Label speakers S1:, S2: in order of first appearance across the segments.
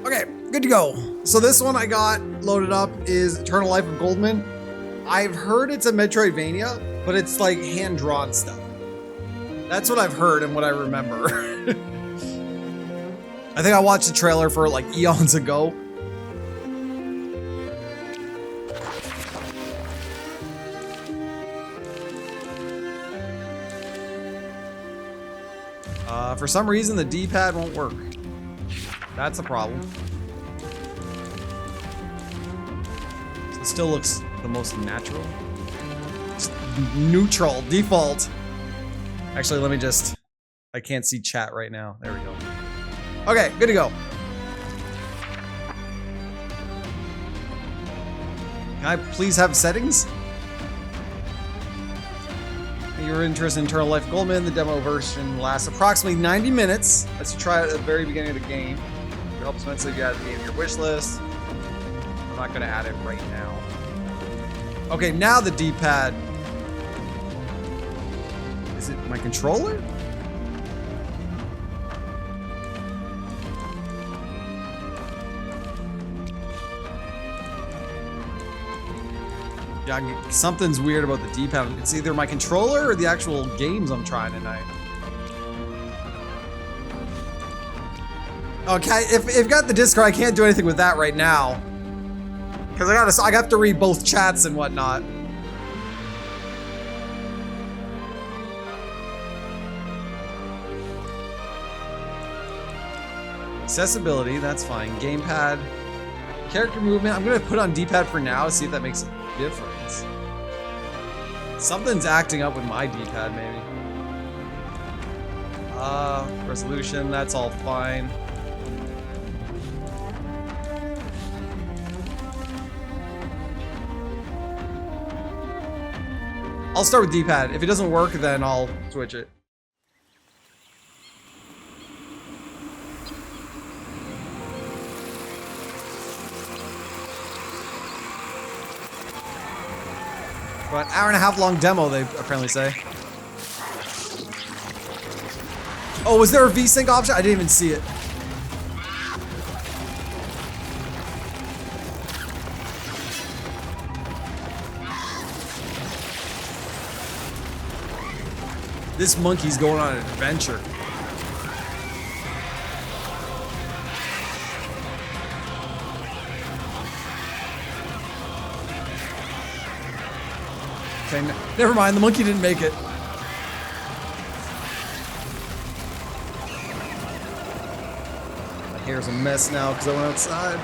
S1: Okay, good to go. So this one I got loaded up is Eternal Life of Goldman. I've heard it's a Metroidvania, but it's like hand-drawn stuff. That's what I've heard and what I remember. I think I watched the trailer for like eons ago. For some reason, the D-pad won't work. That's a problem. So it still looks the most natural. Just neutral, default. Actually, let me just... I can't see chat right now. There we go. Okay, good to go. Can I please have settings? You're interested in Eternal Life of Goldman. The demo version lasts approximately 90 minutes. Lets you try it at the very beginning of the game. It helps immensely if you add the game to your wish list. I'm not gonna add it right now. Okay, now the D-pad. Is it my controller? Yeah, something's weird about the D-pad. It's either my controller or the actual games I'm trying tonight. Okay, if you've got the Discord, I can't do anything with that right now. Because I have to read both chats and whatnot. Accessibility, that's fine. Gamepad. Character movement, I'm gonna put on D-pad for now, see if that makes a difference. Something's acting up with my D-pad, maybe. Resolution, that's all fine. I'll start with D-pad. If it doesn't work, then I'll switch it. About an hour-and-a-half long demo, they apparently say. Oh, was there a V-Sync option? I didn't even see it. This monkey's going on an adventure. Okay, never mind, the monkey didn't make it. My hair's a mess now because I went outside.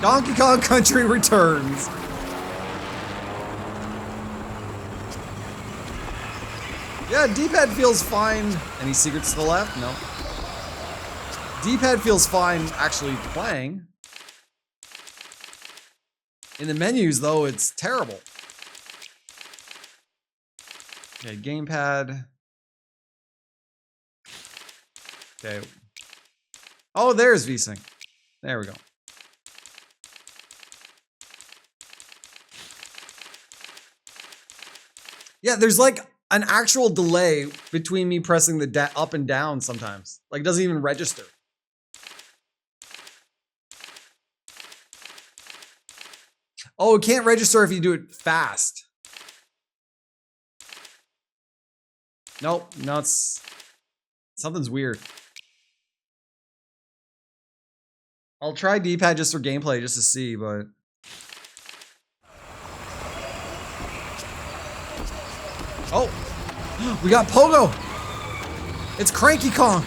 S1: Donkey Kong Country returns. Yeah, D-pad feels fine. Any secrets to the left? No. D-pad feels fine actually playing. In the menus, though, it's terrible. Okay, gamepad. Okay. Oh, there's V-Sync. There we go. Yeah, there's like an actual delay between me pressing the up and down sometimes. Like, it doesn't even register. Oh, it can't register if you do it fast. Nope, no, it's... something's weird. I'll try D-pad just for gameplay, just to see, but... Oh! We got Pogo! It's Cranky Kong!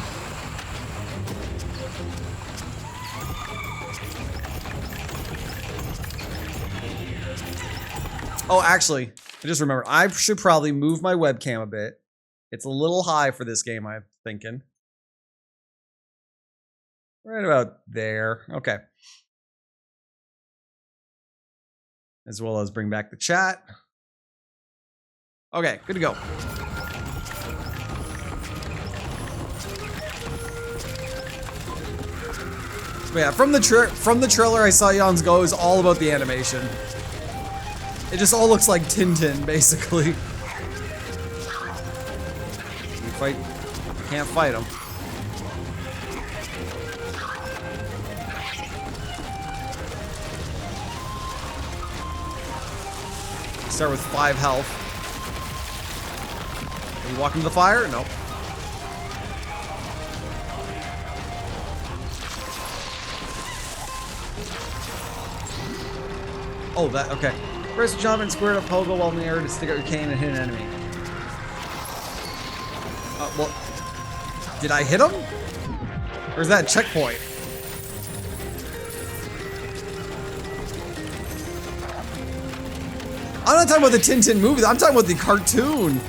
S1: Oh, actually, I just remembered. I should probably move my webcam a bit. It's a little high for this game, I'm thinking. Right about there. Okay. As well as bring back the chat. Okay, good to go. But yeah, from the trailer I saw Eons Go is all about the animation. It just all looks like Tintin, basically. You fight, you can't fight him. Start with 5 health. Are you walking to the fire? Nope. Oh, that, okay. Press jump and square to pogo while in the air to stick out your cane and hit an enemy. Well, did I hit him? Or is that a checkpoint? I'm not talking about the Tintin movie, I'm talking about the cartoon.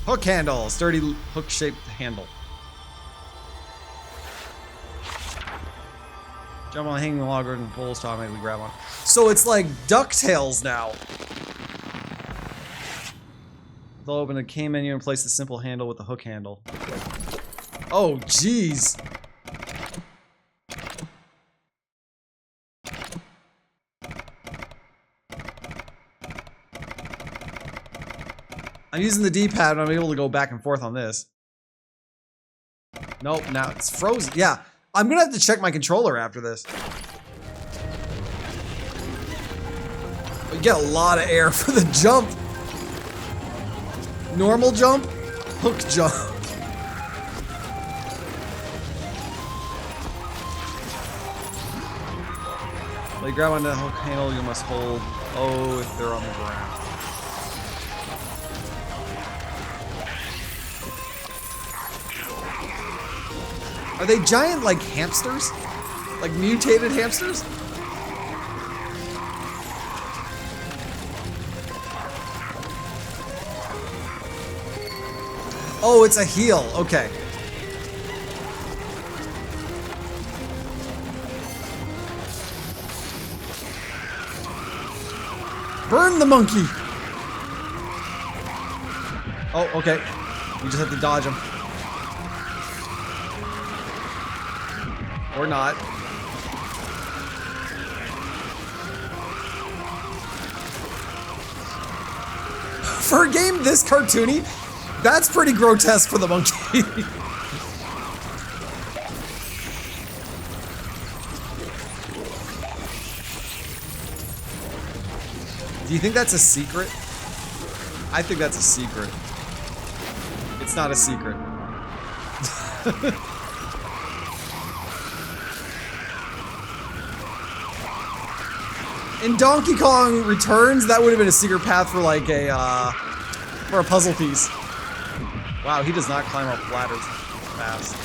S1: Hook handle, sturdy hook-shaped handle. Jump on a hanging log and pulls to automatically grab one. So it's like DuckTales now. They'll open a cane menu and place the simple handle with the hook handle. Oh, jeez. I'm using the D-pad and I'm able to go back and forth on this. Nope, now it's frozen. Yeah, I'm gonna have to check my controller after this. You get a lot of air for the jump. Normal jump, hook jump. Like grab onto the hook handle, you must hold. Oh, if they're on the ground. Are they giant, like, hamsters? Like, mutated hamsters? Oh, it's a heal. Okay. Burn the monkey! Oh, okay. You just have to dodge him. Or not. For a game this cartoony, that's pretty grotesque for the monkey. Do you think that's a secret? I think that's a secret. It's not a secret. In Donkey Kong Returns, that would have been a secret path for like for a puzzle piece. Wow, he does not climb up ladders fast.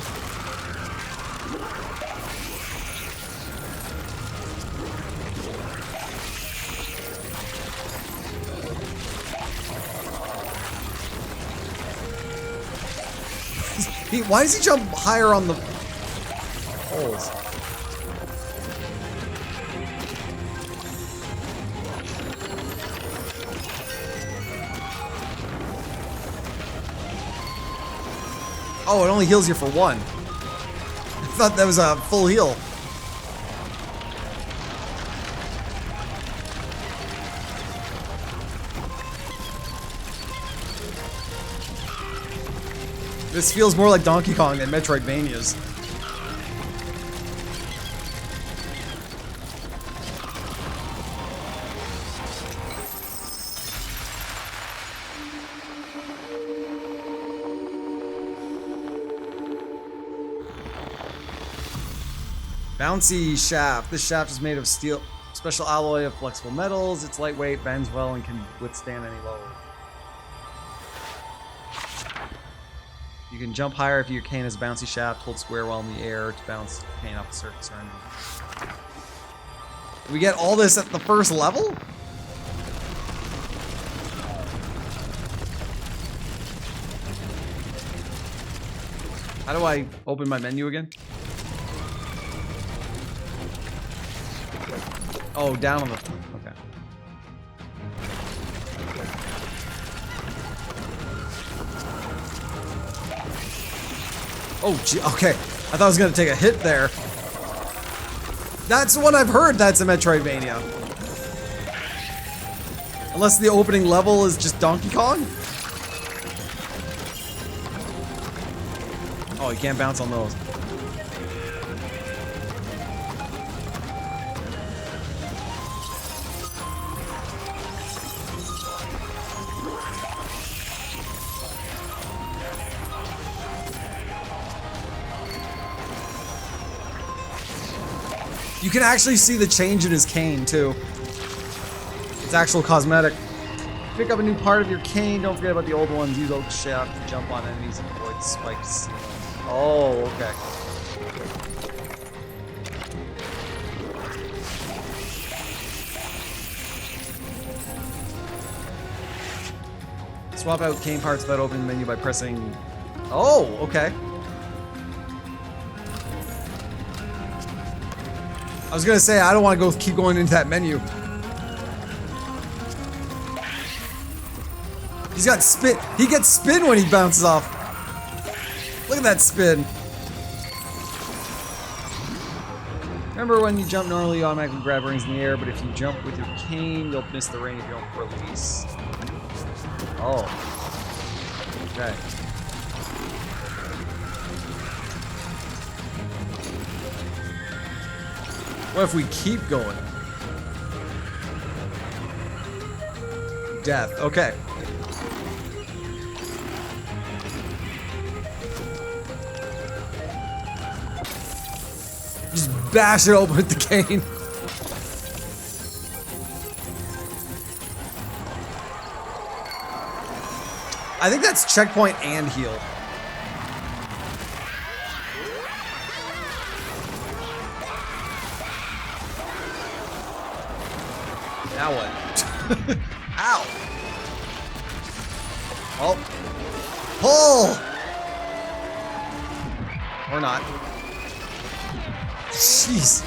S1: Why does he jump higher on the poles? Oh, it only heals you for one. I thought that was a full heal. This feels more like Donkey Kong than Metroidvanias. Bouncy shaft. This shaft is made of steel, special alloy of flexible metals. It's lightweight, bends well, and can withstand any load. You can jump higher if your cane has a bouncy shaft. Hold square while in the air to bounce the cane off the surface or anything. We get all this at the first level? How do I open my menu again? Oh, down on the... Okay. Oh, gee, okay. I thought I was gonna take a hit there. That's the one I've heard that's a Metroidvania. Unless the opening level is just Donkey Kong? Oh, you can't bounce on those. You can actually see the change in his cane, too. It's actual cosmetic. Pick up a new part of your cane. Don't forget about the old ones. Use oak shaft to jump on enemies and avoid spikes. Oh, okay. Swap out cane parts without opening the menu by pressing... Oh, okay. I was gonna say, I don't want to keep going into that menu. He's got spin. He gets spin when he bounces off. Look at that spin. Remember when you jump normally, you automatically grab rings in the air, but if you jump with your cane, you'll miss the ring if you don't release. Oh. Okay. What if we keep going? Death. Okay. Just bash it open with the cane. I think that's checkpoint and heal. Now what? Ow! Oh. Pull! Or not. Jeez.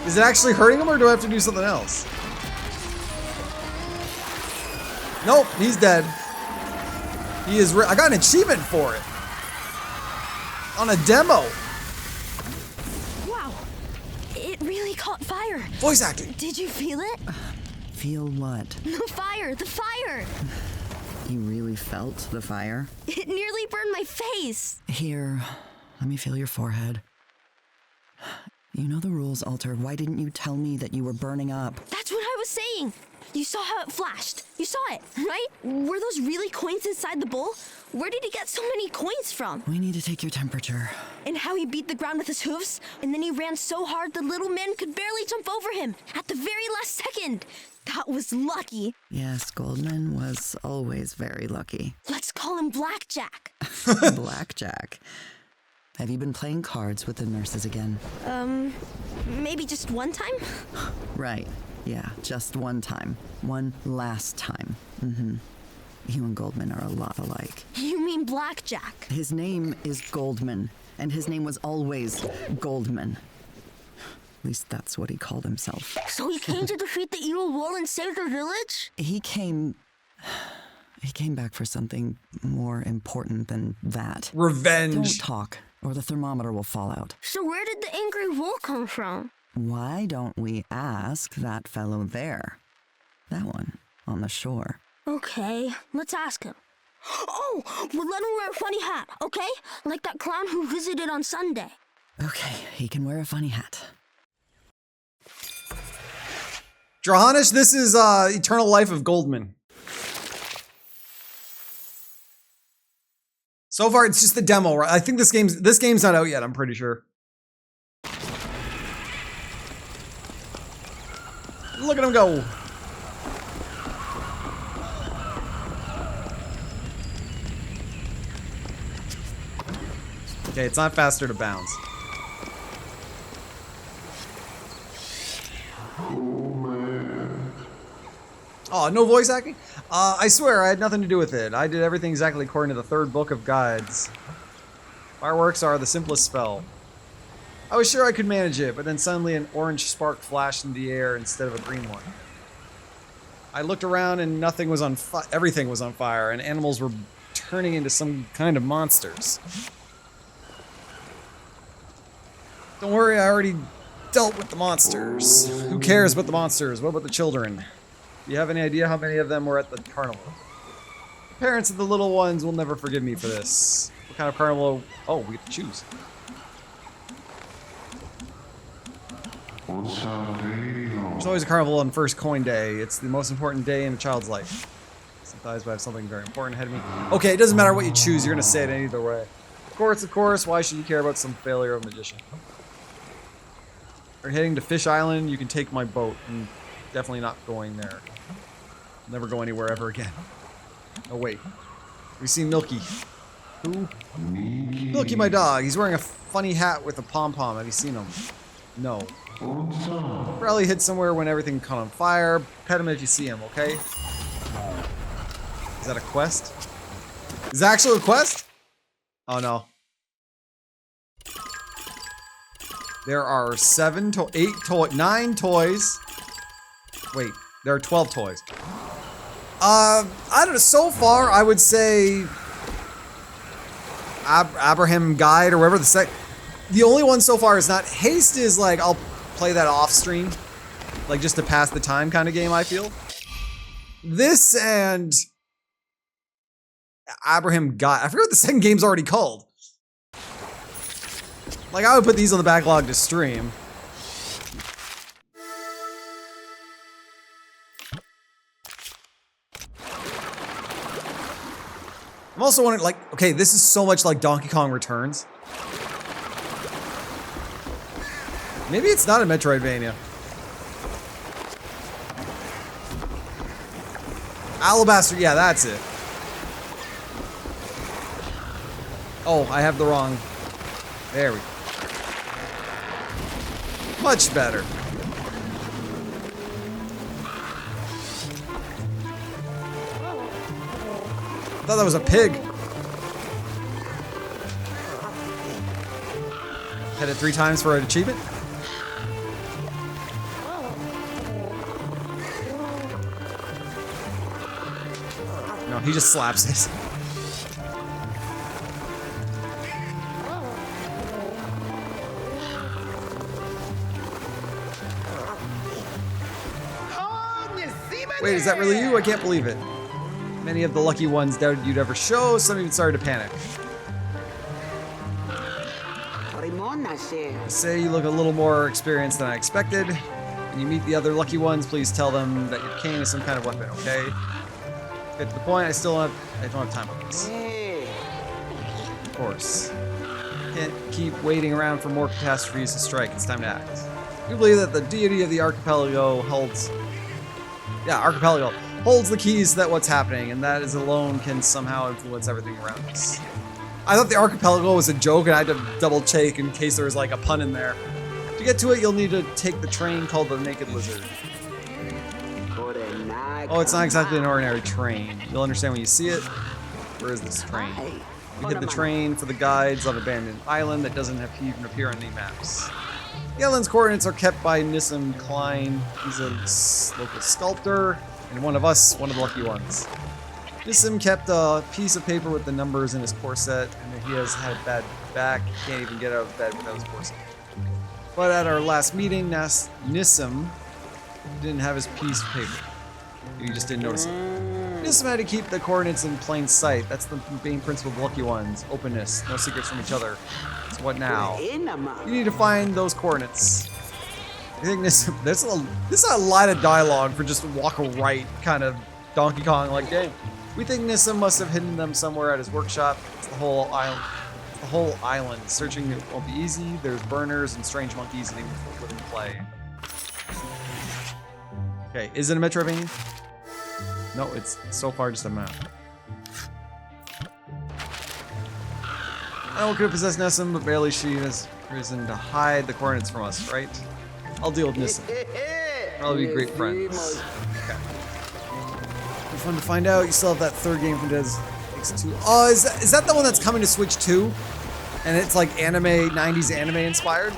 S1: Is it actually hurting him, or do I have to do something else? Nope, he's dead. He is. I got an achievement for it on a demo.
S2: Wow, it really caught fire.
S1: Voice acting.
S2: Did you feel it?
S3: Feel what?
S2: The fire, the fire.
S3: You really felt the fire?
S2: It nearly burned my face.
S3: Here, let me feel your forehead. You know the rules, Alter. Why didn't you tell me that you were burning up?
S2: That's what I was saying. You saw how it flashed. You saw it, right? Were those really coins inside the bowl? Where did he get so many coins from?
S3: We need to take your temperature.
S2: And how he beat the ground with his hooves, and then he ran so hard the little man could barely jump over him at the very last second. That was lucky.
S3: Yes, Goldman was always very lucky.
S2: Let's call him Blackjack.
S3: Blackjack. Have you been playing cards with the nurses again?
S2: Maybe just one time?
S3: Right. Yeah, just one time. One last time. Mm-hmm. You and Goldman are a lot alike.
S2: You mean Blackjack?
S3: His name is Goldman, and his name was always Goldman. At least that's what he called himself.
S2: So he came to defeat the evil wall and save the village?
S3: He came back for something more important than that.
S1: Revenge.
S3: Don't talk, or the thermometer will fall out.
S2: So where did the angry wall come from?
S3: Why don't we ask that fellow there? That one, on the shore.
S2: Okay, let's ask him. Oh, we'll let him wear a funny hat, okay? Like that clown who visited on Sunday.
S3: Okay, he can wear a funny hat.
S1: Drahanish, this is Eternal Life of Goldman. So far, it's just the demo, right? I think this game's not out yet, I'm pretty sure. Look at him go. Okay, it's not faster to bounce. Oh, no voice acting? I swear I had nothing to do with it. I did everything exactly according to the third book of guides. Fireworks are the simplest spell. I was sure I could manage it, but then suddenly an orange spark flashed in the air instead of a green one. I looked around and nothing was on fire. Everything was on fire, and animals were turning into some kind of monsters. Don't worry, I already dealt with the monsters. Who cares about the monsters? What about the children? Do you have any idea how many of them were at the carnival? The parents of the little ones will never forgive me for this. What kind of carnival? Oh, we get to choose. There's always a carnival on first coin day. It's the most important day in a child's life. Sometimes I have something very important ahead of me. Okay, it doesn't matter what you choose. You're going to say it either way. Of course. Why should you care about some failure of a magician? We're heading to Fish Island. You can take my boat. I'm definitely not going there. Never go anywhere ever again. Oh, wait. We see Milky. Who? Milky, my dog. He's wearing a funny hat with a pom-pom. Have you seen him? No. Probably hid somewhere when everything caught on fire. Pet him if you see him, okay? Is that a quest? Is that actually a quest? Oh no. There are 9 toys. Wait, there are 12 toys. I don't know. So far, I would say Abraham Guide or whatever the only one so far is not. Haste is like, I'll play that off stream. Like just to pass the time kind of game, I feel. This and Abraham Guide. I forget what the second game's already called. Like I would put these on the backlog to stream. I'm also wondering, like, okay, this is so much like Donkey Kong Returns. Maybe it's not a Metroidvania. Alabaster, yeah, that's it. Oh, I have the wrong. There we go. Much better. I thought that was a pig. Hit it 3 times for an achievement. No, he just slaps it. Wait, is that really you? I can't believe it. Many of the lucky ones doubted you'd ever show, some even started to panic. I say you look a little more experienced than I expected. When you meet the other lucky ones, please tell them that your cane is some kind of weapon, okay? Get to the point, I don't have time for this. Of course. Can't keep waiting around for more catastrophes to strike, it's time to act. We believe that the deity of the Archipelago holds the keys to what's happening, and that is alone can somehow influence everything around us. I thought the Archipelago was a joke, and I had to double check in case there was like a pun in there. To get to it, you'll need to take the train called the Naked Lizard. Oh, it's not exactly an ordinary train. You'll understand when you see it. Where is this train? We hid the train for the guides on an abandoned island that doesn't even appear on any maps. The island's coordinates are kept by Nissim Klein. He's a local sculptor, and one of the lucky ones. Nissim kept a piece of paper with the numbers in his corset, and he has had a bad back. He can't even get out of bed without his corset. But at our last meeting, Nissim didn't have his piece of paper. You just didn't notice it. Nissim had to keep the coordinates in plain sight. That's the main principle of lucky ones. Openness, no secrets from each other. So what now? You need to find those coordinates. I think this is a lot of dialogue for just walk right kind of Donkey Kong like game. We think Nissim must have hidden them somewhere at his workshop. It's the whole island. The whole island. Searching it won't be easy. There's burners and strange monkeys and even living clay. Okay, is it a Metroidvania? No, it's so far just a map. I could have possessed Nissim, but barely she has reason to hide the coordinates from us, right? I'll deal with Nissim. Probably be great friends. Okay. Be fun to find out. You still have that third game from Des X2. Oh, is that the one that's coming to Switch 2? And it's like anime, 90s anime inspired?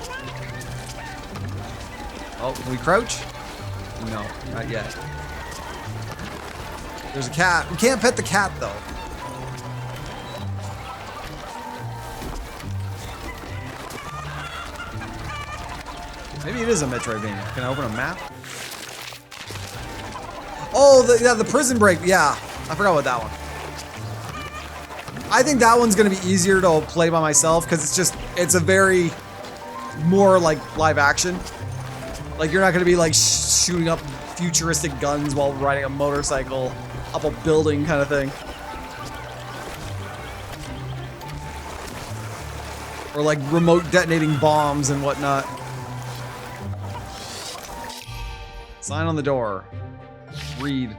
S1: Oh, can we crouch? No, not yet. There's a cat. We can't pet the cat though. Maybe it is a Metroidvania. Can I open a map? Oh, the prison break. Yeah, I forgot about that one. I think that one's gonna be easier to play by myself because it's a very more like live action. Like you're not gonna be like shooting up futuristic guns while riding a motorcycle up a building kind of thing. Or like remote detonating bombs and whatnot. Sign on the door. Read.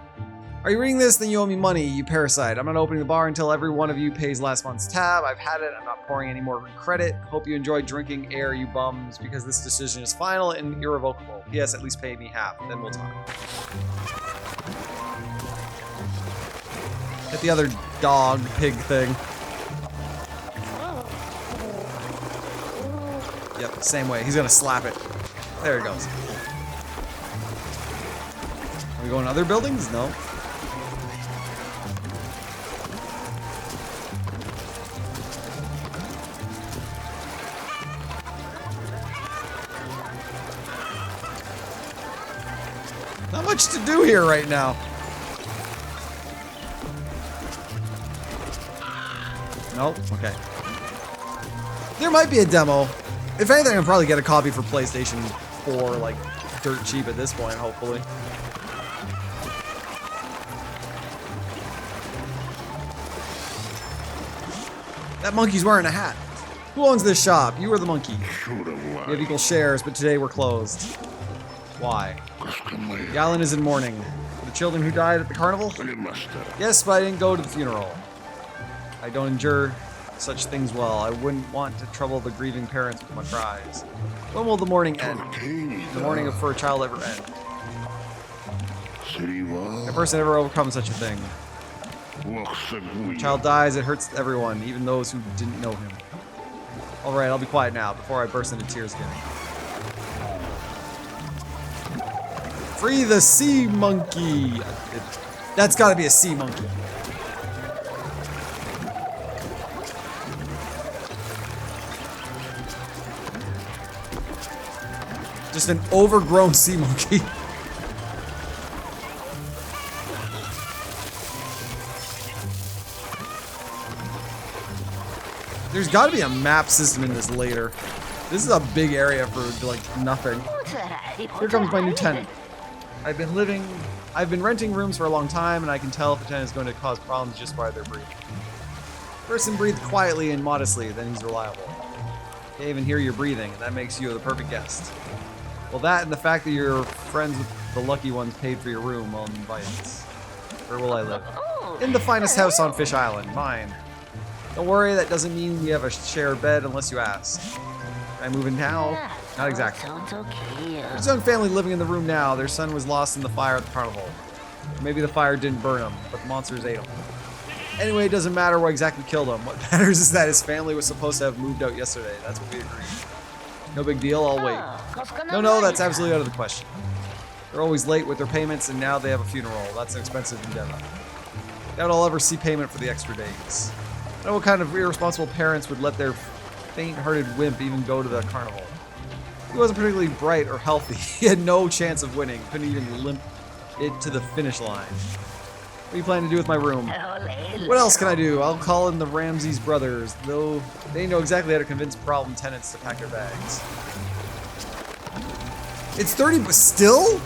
S1: Are you reading this? Then you owe me money, you parasite. I'm not opening the bar until every one of you pays last month's tab. I've had it. I'm not pouring any more credit. Hope you enjoyed drinking air, you bums, because this decision is final and irrevocable. P.S. At least pay me half, then we'll talk. Hit the other dog, pig thing. Yep, same way. He's gonna slap it. There it goes. Are we going to other buildings? No. Not much to do here right now. Nope. Okay. There might be a demo. If anything, I'll probably get a copy for PlayStation 4, like, dirt cheap at this point, hopefully. That monkey's wearing a hat. Who owns this shop? You or the monkey? We have equal shares, but today we're closed. Why? The island is in mourning. The children who died at the carnival? Yes, but I didn't go to the funeral. I don't endure such things well. I wouldn't want to trouble the grieving parents with my cries. When will the mourning end? The mourning for a child ever end? A person never overcomes such a thing. When a child dies, it hurts everyone, even those who didn't know him. Alright, I'll be quiet now before I burst into tears again. Free the sea monkey! That's gotta be a sea monkey. Just an overgrown sea monkey. There's got to be a map system in this later. This is a big area for like nothing. Here comes my new tenant. I've been renting rooms for a long time, and I can tell if a tenant is going to cause problems just by their breathing. Person breathe quietly and modestly, then he's reliable. Can't even hear your breathing, and that makes you the perfect guest. Well, that and the fact that you're friends with the lucky ones paid for your room will invite us. Where will I live? In the finest house on Fish Island, mine. Don't worry, that doesn't mean we have a shared bed unless you ask. Can I move in now? Not exactly. There's a young family living in the room now. Their son was lost in the fire at the carnival. Or maybe the fire didn't burn him, but the monsters ate him. Anyway, it doesn't matter what exactly killed him. What matters is that his family was supposed to have moved out yesterday. That's what we agreed. No big deal, I'll wait. No, that's absolutely out of the question. They're always late with their payments, and now they have a funeral. That's an expensive endeavor. Doubt I'll ever see payment for the extra days. I know what kind of irresponsible parents would let their faint-hearted wimp even go to the carnival. He wasn't particularly bright or healthy. He had no chance of winning. Couldn't even limp it to the finish line. What do you plan to do with my room? What else can I do? I'll call in the Ramses brothers, though they know exactly how to convince problem tenants to pack their bags. It's 30, but still?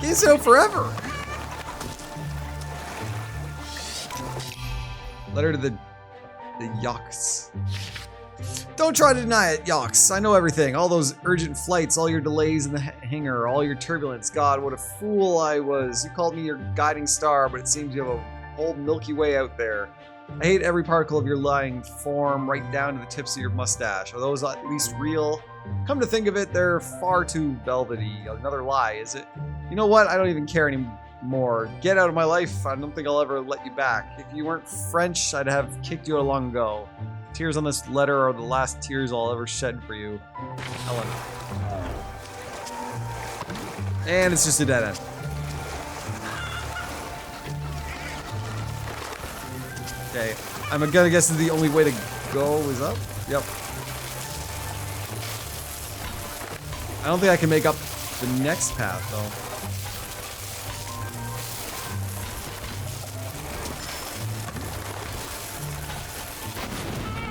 S1: Can't sit out forever. Letter to the Yaks. Don't try to deny it, Yaks. I know everything. All those urgent flights, all your delays in the hangar, all your turbulence. God, what a fool I was. You called me your guiding star, but it seems you have a whole Milky Way out there. I hate every particle of your lying form, right down to the tips of your mustache. Are those at least real? Come to think of it, they're far too velvety. Another lie, is it? You know what? I don't even care anymore. Get out of my life. I don't think I'll ever let you back. If you weren't French, I'd have kicked you out long ago. Tears on this letter are the last tears I'll ever shed for you. Helen. And it's just a dead end. Okay, I'm gonna guess the only way to go is up. Yep. I don't think I can make up the next path, though.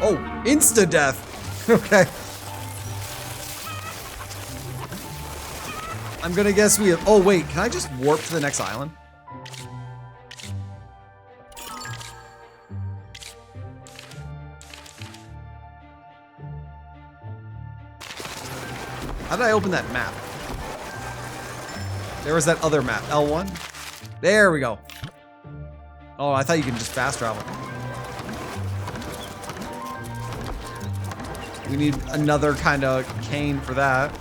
S1: Oh, insta-death. Okay. I'm gonna guess we have... Oh, wait. Can I just warp to the next island? How did I open that map? There was that other map. L1? There we go. Oh, I thought you could just fast travel. We need another kind of cane for that.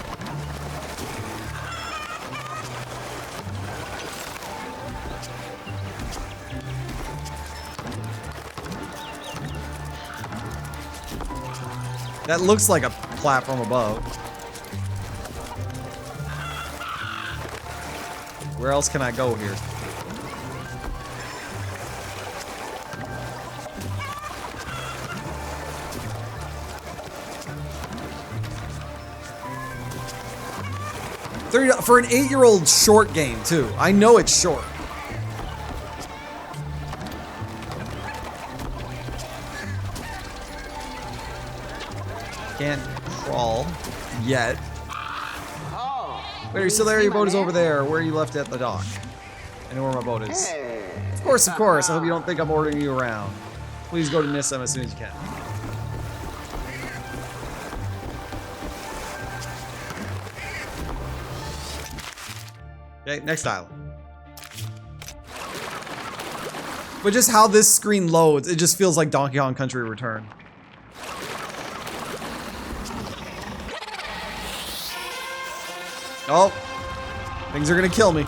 S1: That looks like a platform above. Where else can I go here? For an 8-year-old short game, too. I know it's short. Can't crawl yet. Wait, are you still there? Your boat is over there. Where you left it at the dock? I know where my boat is. Of course, of course. I hope you don't think I'm ordering you around. Please go to Nissam as soon as you can. Okay, next island. But just how this screen loads, it just feels like Donkey Kong Country Return. Oh, things are gonna kill me.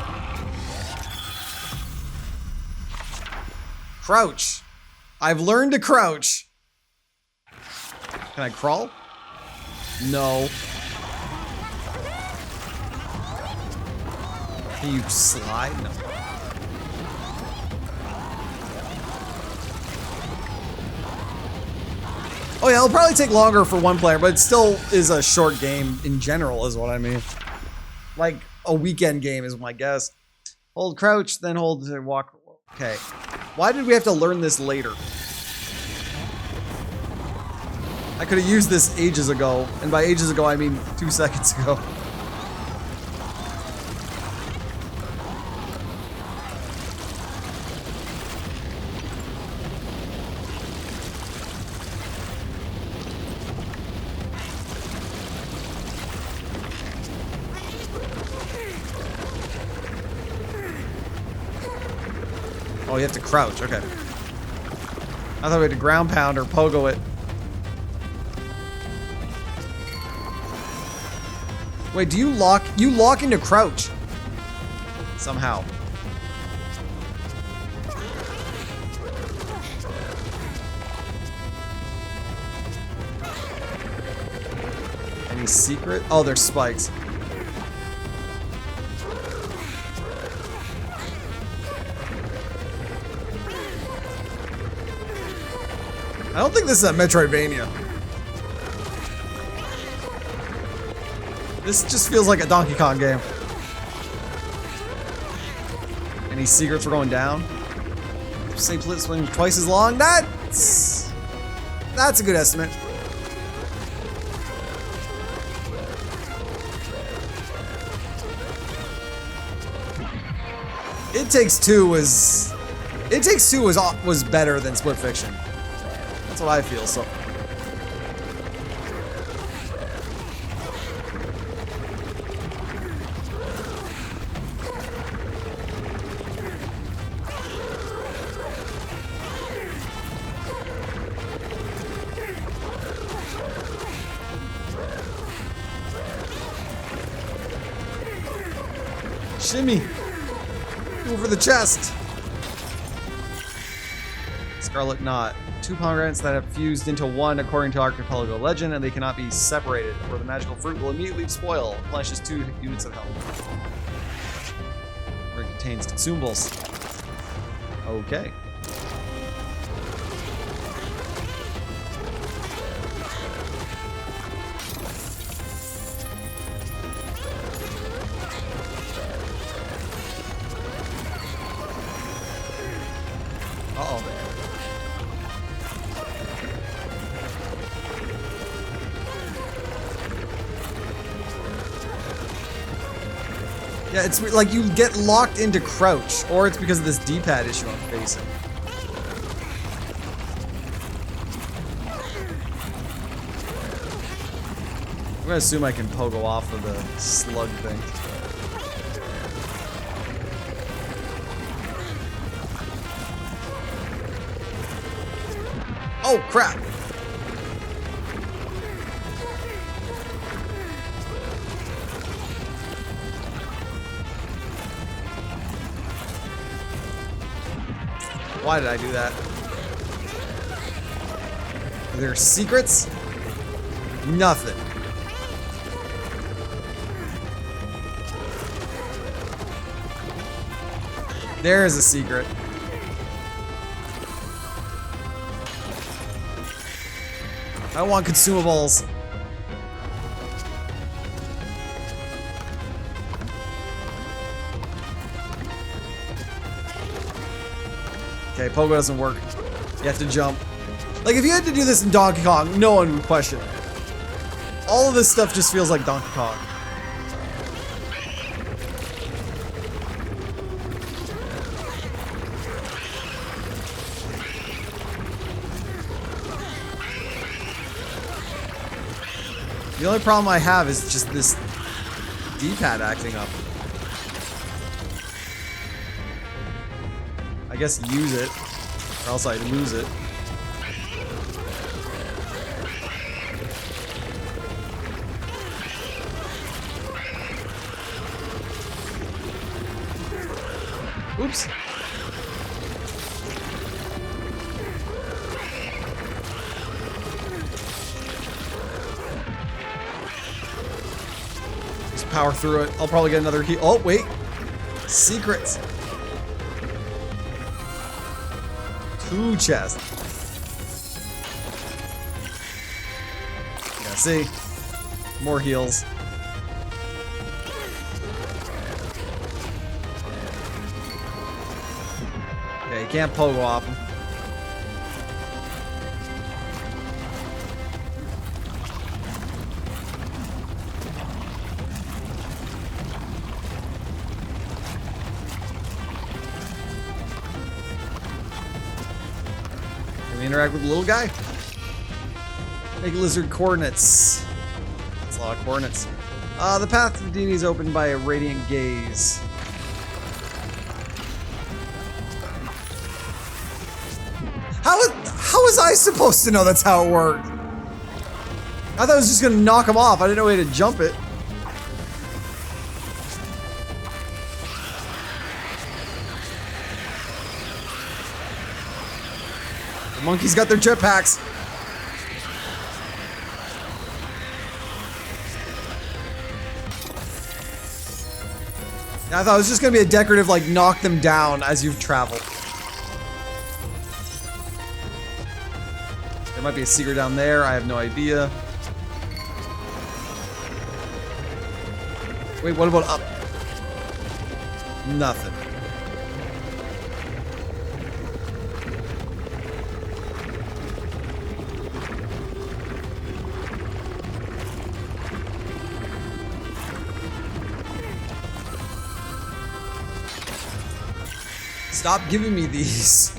S1: Crouch. I've learned to crouch. Can I crawl? No. Can you slide? No. Oh yeah, it'll probably take longer for one player, but it still is a short game in general, is what I mean. Like a weekend game is my guess. Hold crouch, then hold to walk. Okay. Why did we have to learn this later? I could have used this ages ago. And by ages ago, I mean 2 seconds ago. Oh, you have to crouch. Okay. I thought we had to ground pound or pogo it. Wait, do you lock? You lock into crouch. Somehow. Any secret? Oh, there's spikes. I don't think this is a Metroidvania. This just feels like a Donkey Kong game. Any secrets for going down? Same split swing twice as long? That's a good estimate. It Takes Two was better than Split Fiction. That's what I feel, so. Shimmy. Go for the chest. Scarlet Knot. 2 pomegranates that have fused into one according to Archipelago legend, and they cannot be separated, or the magical fruit will immediately spoil. Replenishes 2 units of health. Or it contains consumables. Okay. Yeah, it's like you get locked into crouch, or it's because of this D-pad issue I'm facing. I'm gonna assume I can pogo off of the slug thing. Oh, crap! Why did I do that? Are there secrets? Nothing. There's a secret. I want consumables. Okay, pogo doesn't work. You have to jump. Like, if you had to do this in Donkey Kong, no one would question it. All of this stuff just feels like Donkey Kong. The only problem I have is just this D-pad acting up. I guess use it, or else I lose it. Oops. Just power through it. I'll probably get another heal. Oh, wait. Secrets. 2 chests. Yeah, see? More heals. Okay, you can't pogo off them. Can we interact with the little guy? Make lizard coordinates. That's a lot of coordinates. The path to Deity is opened by a radiant gaze. How was I supposed to know that's how it worked? I thought I was just gonna knock him off. I didn't know a way to jump it. The monkeys got their jetpacks. I thought it was just gonna be a decorative, like, knock them down as you've traveled. There might be a secret down there, I have no idea. Wait, what about up? Nothing. Stop giving me these.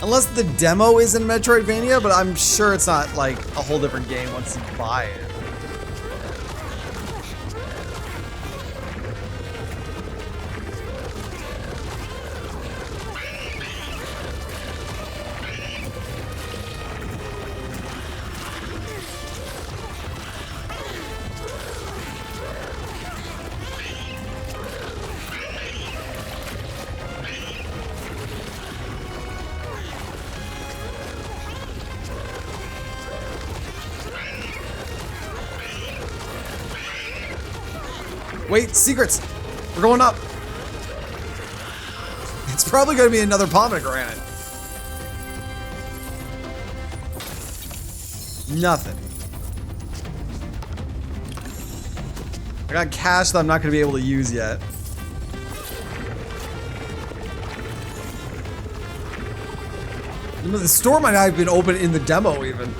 S1: Unless the demo is in Metroidvania, but I'm sure it's not like a whole different game once you buy it. Wait, secrets! We're going up! It's probably gonna be another pomegranate. Nothing. I got cash that I'm not gonna be able to use yet. The store might not have been open in the demo even.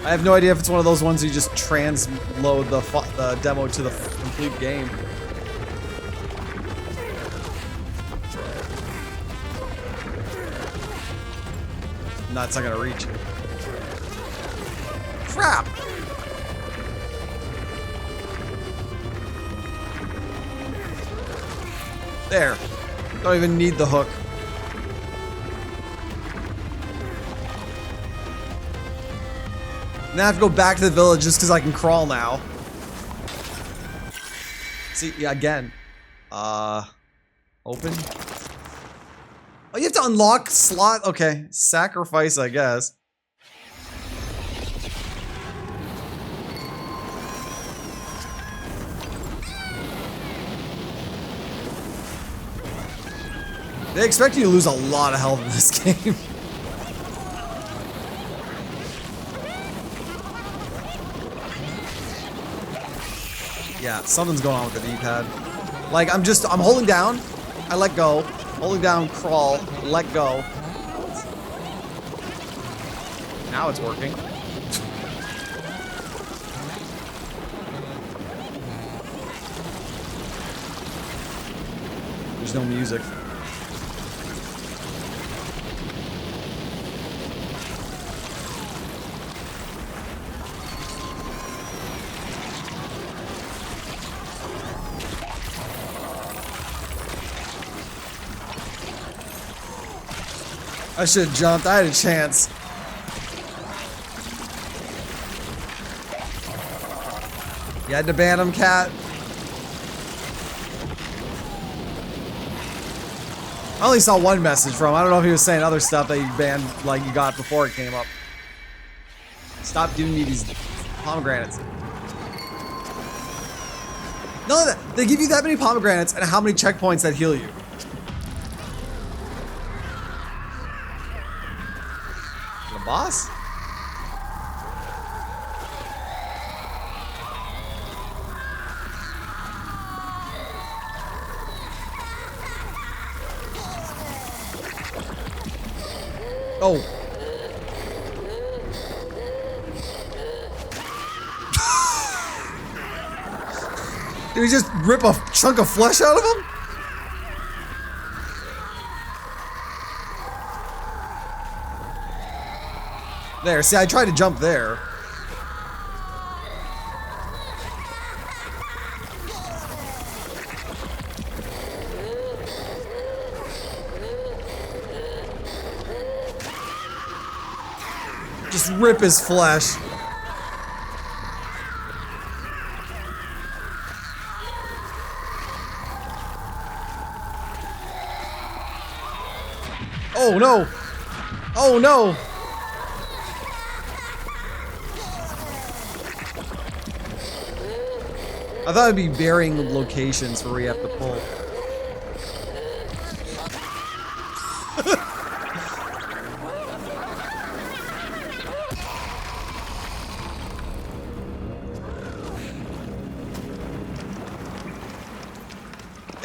S1: I have no idea if it's one of those ones you just transload the demo to the complete game. No, it's not gonna reach. Crap! There. Don't even need the hook. Now I have to go back to the village just because I can crawl now. See, yeah, again. Open. Oh, you have to unlock slot? Okay. Sacrifice, I guess. They expect you to lose a lot of health in this game. Yeah, something's going on with the D-pad. Like, I'm holding down, I let go. Holding down, crawl, let go. Now it's working. There's no music. I should have jumped. I had a chance. You had to ban him, cat. I only saw one message from him. I don't know if he was saying other stuff that you banned, like you got before it came up. Stop giving me these pomegranates. No, they give you that many pomegranates and how many checkpoints that heal you. Boss? Oh. Did we just rip a chunk of flesh out of him? There, see, I tried to jump there. Just rip his flesh. Oh no! Oh no! I thought it'd be varying locations where we have to pull.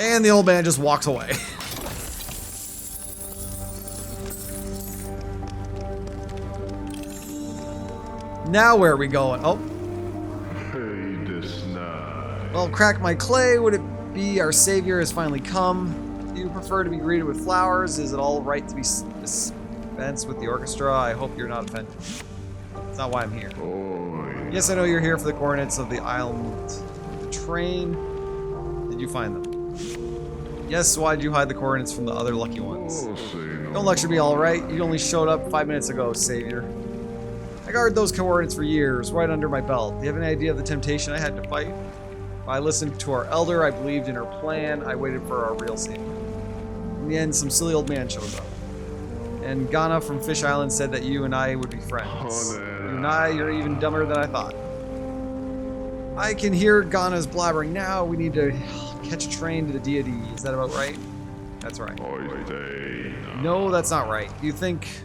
S1: And the old man just walks away. Now where are we going? Oh. Well, crack my clay. Would it be our savior has finally come? Do you prefer to be greeted with flowers? Is it all right to be dispensed with the orchestra? I hope you're not offended. That's not why I'm here. Yes, I know you're here for the coordinates of the island. The train. Did you find them? Yes, why did you hide the coordinates from the other lucky ones? Don't lecture me, alright. You only showed up 5 minutes ago, savior. I guarded those coordinates for years, right under my belt. Do you have any idea of the temptation I had to fight? I listened to our elder, I believed in her plan, I waited for our real savior. In the end, some silly old man showed up. And Ghana from Fish Island said that you and I would be friends. You and I, you're even dumber than I thought. I can hear Ghana's blabbering now. We need to catch a train to the Deity. Is that about right? That's right. No, that's not right. You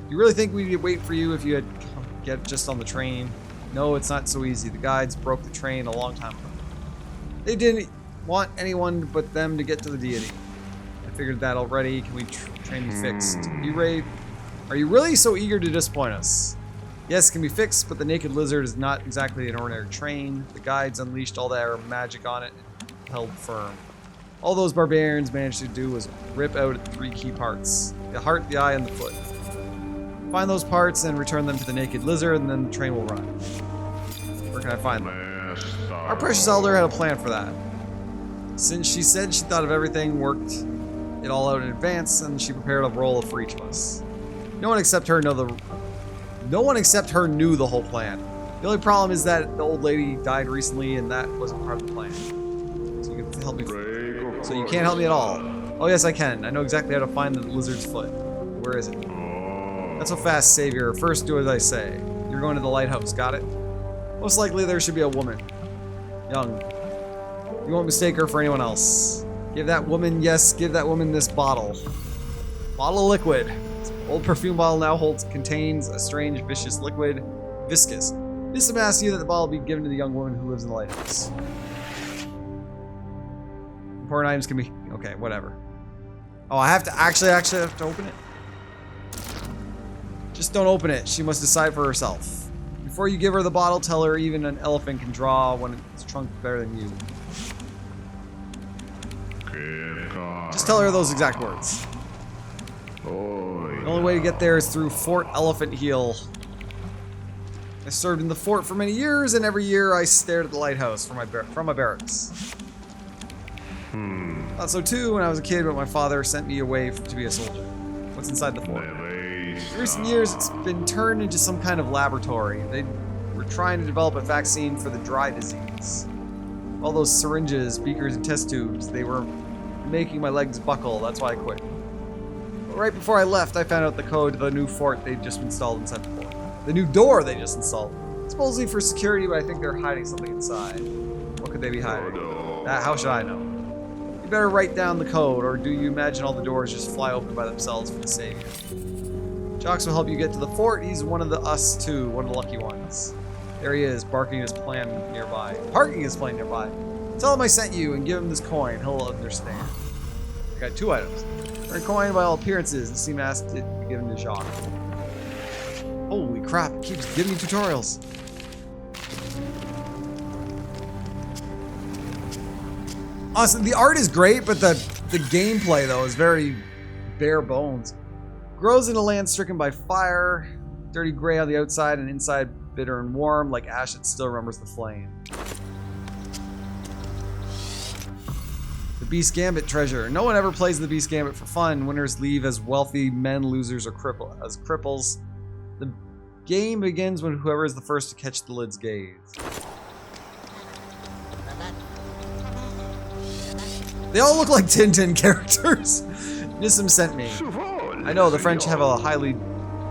S1: really think we'd wait for you if you had get just on the train? No, it's not so easy. The guides broke the train a long time ago. They didn't want anyone but them to get to the Deity. I figured that already. Can we train be fixed? Are you really so eager to disappoint us? Yes, it can be fixed, but the naked lizard is not exactly an ordinary train. The guides unleashed all their magic on it and held firm. All those barbarians managed to do was rip out 3 key parts: the heart, the eye, and the foot. Find those parts and return them to the naked lizard, and then the train will run. Where can I find them? Our precious elder had a plan for that. Since she said she thought of everything, worked it all out in advance, and she prepared a role for each of us. No one except her knew the whole plan. The only problem is that the old lady died recently, and that wasn't part of the plan. So you can help me. So you can't help me at all. Oh yes, I can. I know exactly how to find the lizard's foot. Where is it? Not so fast, Savior. First, do as I say. You're going to the lighthouse. Got it? Most likely, there should be a woman. Young. You won't mistake her for anyone else. Give that woman this bottle. Bottle of liquid. This old perfume bottle now contains a strange, vicious liquid. Viscous. Nissim asks you that the bottle be given to the young woman who lives in the lighthouse. Important items can be... Okay, whatever. Oh, I have to actually have to open it? Just don't open it. She must decide for herself. Before you give her the bottle, tell her even an elephant can draw when it's trunked better than you. Just tell her those exact words. The only way to get there is through Fort Elephant Heel. I served in the fort for many years, and every year I stared at the lighthouse from my barracks. Thought so too when I was a kid, but my father sent me away to be a soldier. What's inside the fort? In recent years, it's been turned into some kind of laboratory. They were trying to develop a vaccine for the dry disease. All those syringes, beakers, and test tubes, they were making my legs buckle. That's why I quit. But right before I left, I found out the code to the new fort they'd just installed inside the fort. The new door they just installed. Supposedly for security, but I think they're hiding something inside. What could they be hiding? How should I know? You better write down the code, or do you imagine all the doors just fly open by themselves for the Savior? Jocks will help you get to the fort. He's one of us too, one of the lucky ones. There he is, parking his plane nearby. Tell him I sent you and give him this coin. He'll understand. I got 2 items. Earn coin by all appearances. And seem asked it to be given to Jacques. Holy crap, it keeps giving me tutorials. Honestly, the art is great, but the gameplay, though, is very bare bones. Grows in a land stricken by fire. Dirty gray on the outside and inside bitter and warm. Like ash, it still remembers the flame. The Beast Gambit treasure. No one ever plays the Beast Gambit for fun. Winners leave as wealthy men, losers, or as cripples. The game begins when whoever is the first to catch the lid's gaze. They all look like Tintin characters. Nissim sent me. I know, the French have a highly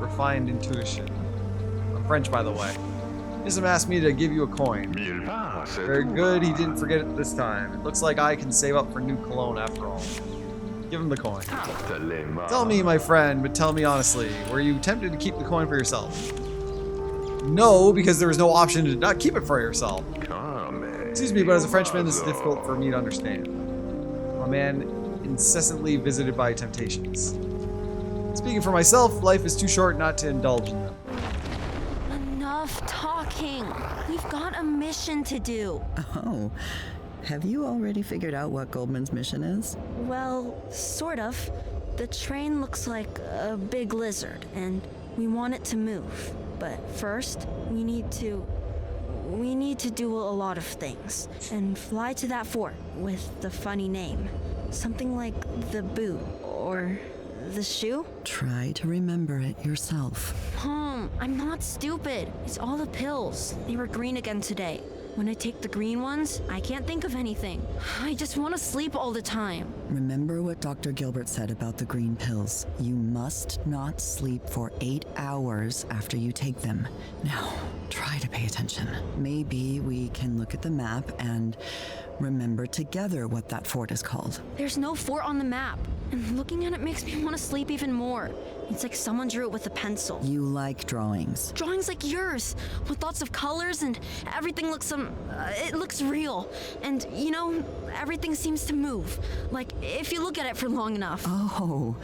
S1: refined intuition. I'm French, by the way. Nissim asked me to give you a coin. Very good, he didn't forget it this time. It looks like I can save up for new cologne after all. Give him the coin. Tell me, my friend, but tell me honestly, were you tempted to keep the coin for yourself? No, because there was no option to not keep it for yourself. Excuse me, but as a Frenchman, this is difficult for me to understand. I'm a man incessantly visited by temptations. Speaking for myself, life is too short not to indulge in them.
S2: Enough talking. We've got a mission to do.
S3: Oh, have you already figured out what Goldman's mission is?
S2: Well, sort of. The train looks like a big lizard, and we want it to move. But first, we need to do a lot of things. And fly to that fort with the funny name. Something like the boot, or the shoe?
S3: Try to remember it yourself.
S2: I'm not stupid. It's all the pills. They were green again today. When I take the green ones, I can't think of anything. I just want to sleep all the time.
S3: Remember what Dr. Gilbert said about the green pills. You must not sleep for 8 hours after you take them. Now, try to pay attention. Maybe we can look at the map and remember together what that fort is called.
S2: There's no fort on the map. And looking at it makes me want to sleep even more. It's like someone drew it with a pencil.
S3: You like drawings.
S2: Drawings like yours, with lots of colors and everything looks it looks real. And you know, everything seems to move. Like if you look at it for long enough.
S3: Oh,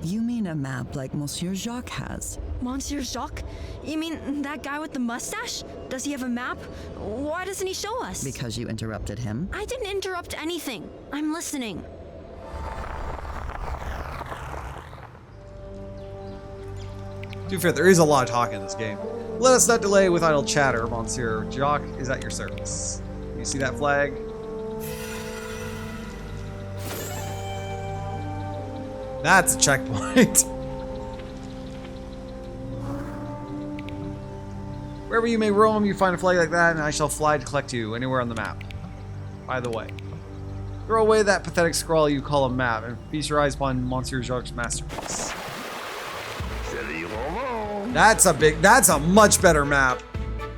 S3: you mean a map like Monsieur Jacques has?
S2: Monsieur Jacques? You mean that guy with the mustache? Does he have a map? Why doesn't he show us?
S3: Because you interrupted him?
S2: I didn't interrupt anything. I'm listening.
S1: To be fair, there is a lot of talk in this game. Let us not delay with idle chatter. Monsieur Jacques is at your service. You see that flag? That's a checkpoint. Wherever you may roam, you find a flag like that, and I shall fly to collect you anywhere on the map. By the way, throw away that pathetic scrawl you call a map, and feast your eyes upon Monsieur Jacques' masterpiece. That's a much better map.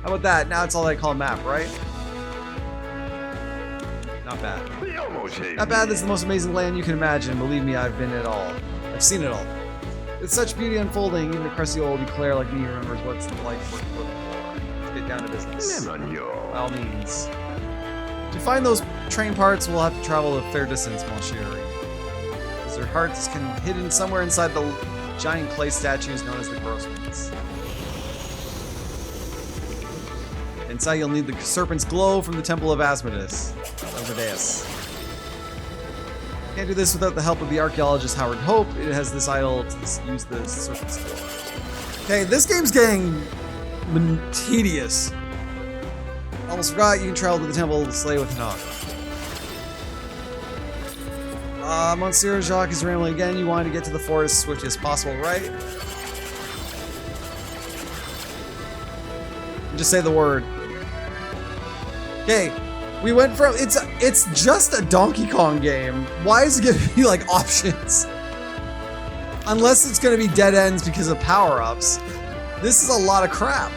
S1: How about that? Now it's all I call a map, right? Not bad. Not bad. This is the most amazing land you can imagine. Believe me, I've been it all. I've seen it all. With such beauty unfolding, even a crusty old eclair like me remembers what it's like worth looking for. Let's get down to business. By all means. To find those train parts, we'll have to travel a fair distance, Monsieur. As their hearts can be hidden somewhere inside the giant clay statues known as the Grossmans. Inside, you'll need the serpent's glow from the Temple of Asmodeus. Can't do this without the help of the archaeologist Howard Hope. It has this idol to use the serpent's glow. Okay, this game's getting tedious. Almost forgot you can travel to the temple to slay with an ox. Monsieur Jacques is rambling again. You wanted to get to the forest as swiftly as possible, right? Just say the word. Okay, we went from it's just a Donkey Kong game. Why is it giving me like options? Unless it's gonna be dead ends because of power-ups. This is a lot of crap.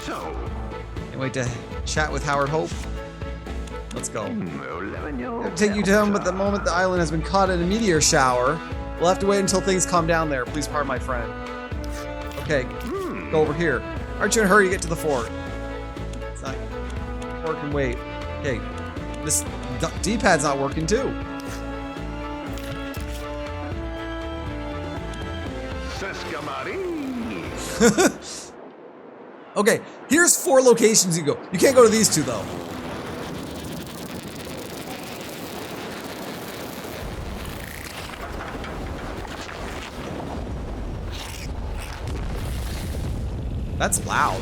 S1: Can't wait to chat with Howard Hope. Let's go. I'll take you to him, but the moment the island has been caught in a meteor shower, we'll have to wait until things calm down there. Please pardon my friend. Okay, go over here. Aren't you in a hurry to get to the fort? It's not. Fort can wait. Okay, this D-pad's not working too. Okay, here's 4 locations you go. You can't go to these 2 though. That's loud.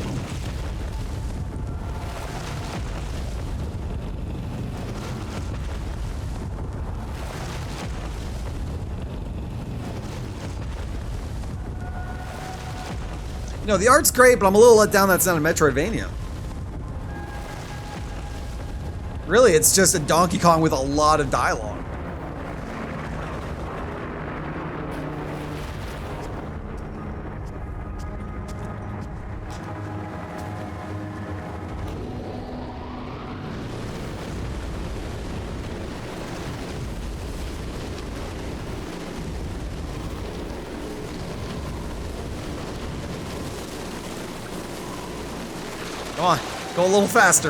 S1: You know, the art's great, but I'm a little let down that's not a Metroidvania. Really, it's just a Donkey Kong with a lot of dialogue. Come on, go a little faster.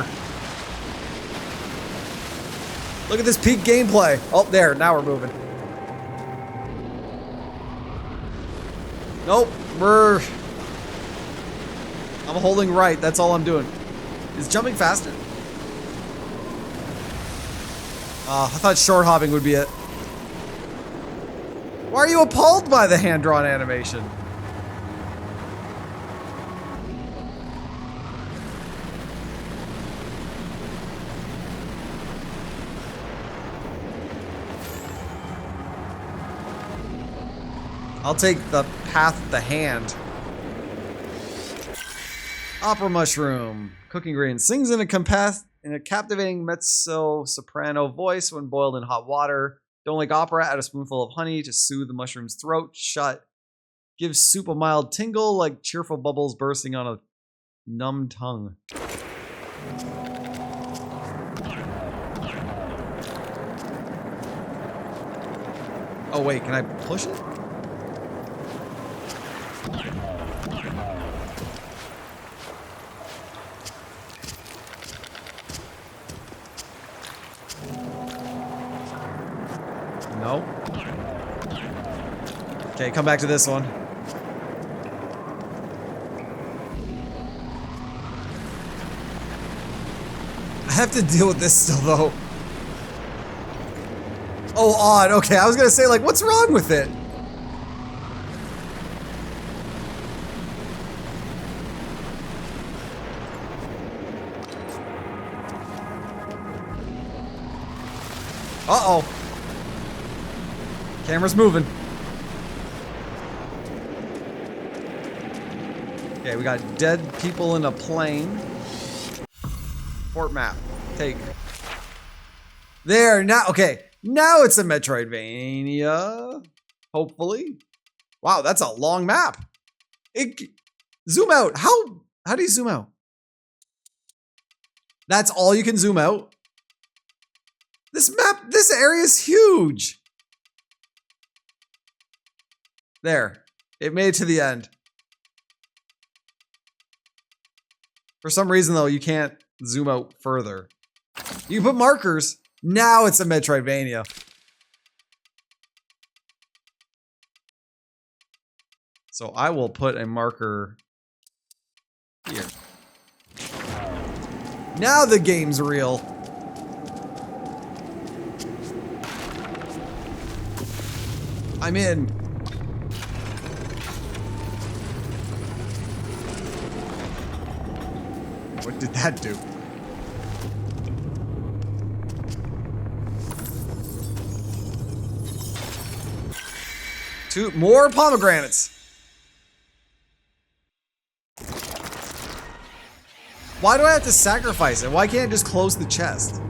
S1: Look at this peak gameplay. Oh, there, now we're moving. Nope, I'm holding right, that's all I'm doing. Is jumping faster? I thought short hopping would be it. Why are you appalled by the hand-drawn animation? I'll take the path of the hand. Opera mushroom. Cooking green. Sings in a captivating mezzo-soprano voice when boiled in hot water. Don't like opera? Add a spoonful of honey to soothe the mushroom's throat shut. Gives soup a mild tingle like cheerful bubbles bursting on a numb tongue. Oh wait, can I push it? No. Okay, come back to this one. I have to deal with this still, though. Oh, odd. Okay, I was gonna say, like, what's wrong with it? Uh-oh. Camera's moving. Okay, we got dead people in a plane. Port map. Take. There, now, okay. Now it's a Metroidvania. Hopefully. Wow, that's a long map. Zoom out. How do you zoom out? That's all you can zoom out? This area is huge. There. It made it to the end. For some reason, though, you can't zoom out further. You can put markers. Now it's a Metroidvania. So I will put a marker here. Now the game's real. I'm in. What did that do? Two more pomegranates. Why do I have to sacrifice it? Why can't I just close the chest?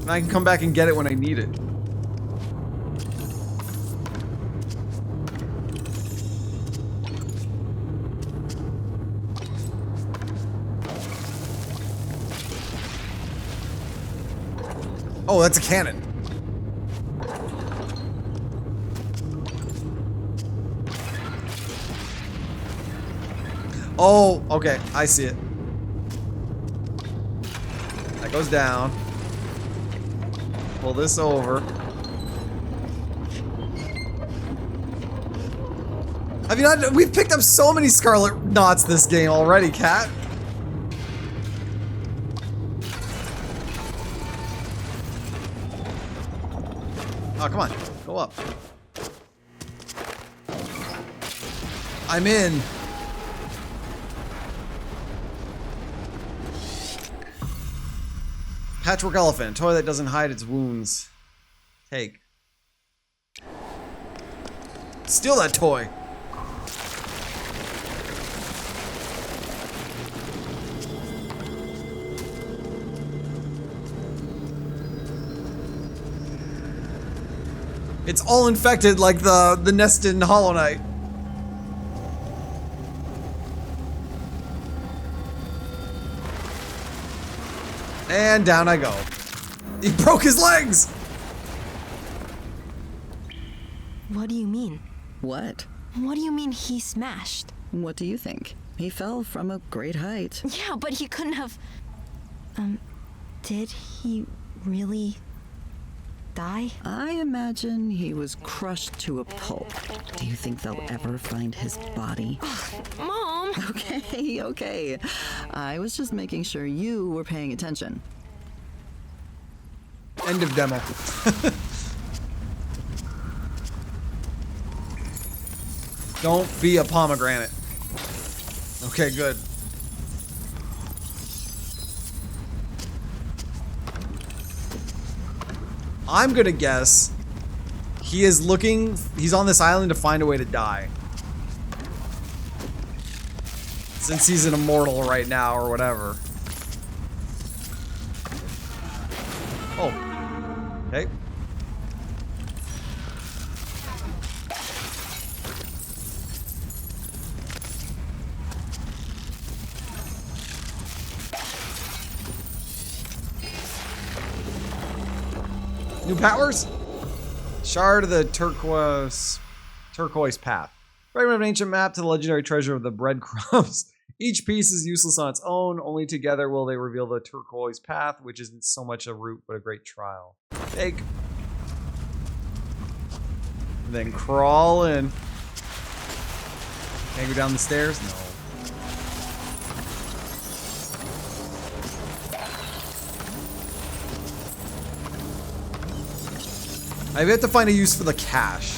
S1: And I can come back and get it when I need it. Oh, that's a cannon. Oh, okay. I see it. That goes down. Pull this over. Have you not? We've picked up so many scarlet knots this game already, Cat. Oh, come on. Go up. I'm in. Patchwork elephant. Toy that doesn't hide its wounds. Take. Steal that toy. It's all infected like the nest in Hollow Knight. And down I go. He broke his legs!
S2: What do you mean?
S3: What?
S2: What do you mean he smashed?
S3: What do you think? He fell from a great height.
S2: Yeah, but he couldn't have... did he really die?
S3: I imagine he was crushed to a pulp. Do you think they'll ever find his body?
S2: Mom!
S3: Okay. I was just making sure you were paying attention.
S1: End of demo. Don't be a pomegranate. Okay, good. I'm gonna guess he's on this island to find a way to die. Since he's an immortal right now or whatever. Oh. Okay. New powers? Shard of the turquoise path. Fragment of an ancient map to the legendary treasure of the breadcrumbs. Each piece is useless on its own. Only together will they reveal the turquoise path, which isn't so much a route, but a great trial. Take. Then crawl in. Can I go down the stairs? No. I have to find a use for the cash.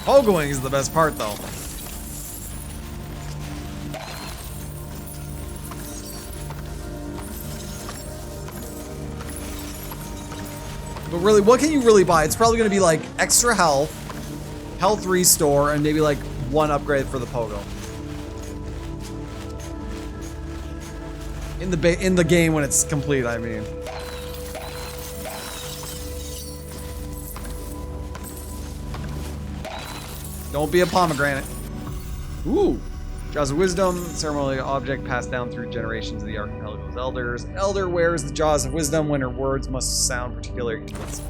S1: Pogoing is the best part, though. But really, what can you really buy? It's probably going to be like extra health, health restore, and maybe like one upgrade for the pogo. In the game when it's complete, I mean. Don't be a pomegranate. Ooh. Jaws of Wisdom, ceremonial object passed down through generations of the Archipelago's elders. An elder wears the Jaws of Wisdom when her words must sound particularly influenced.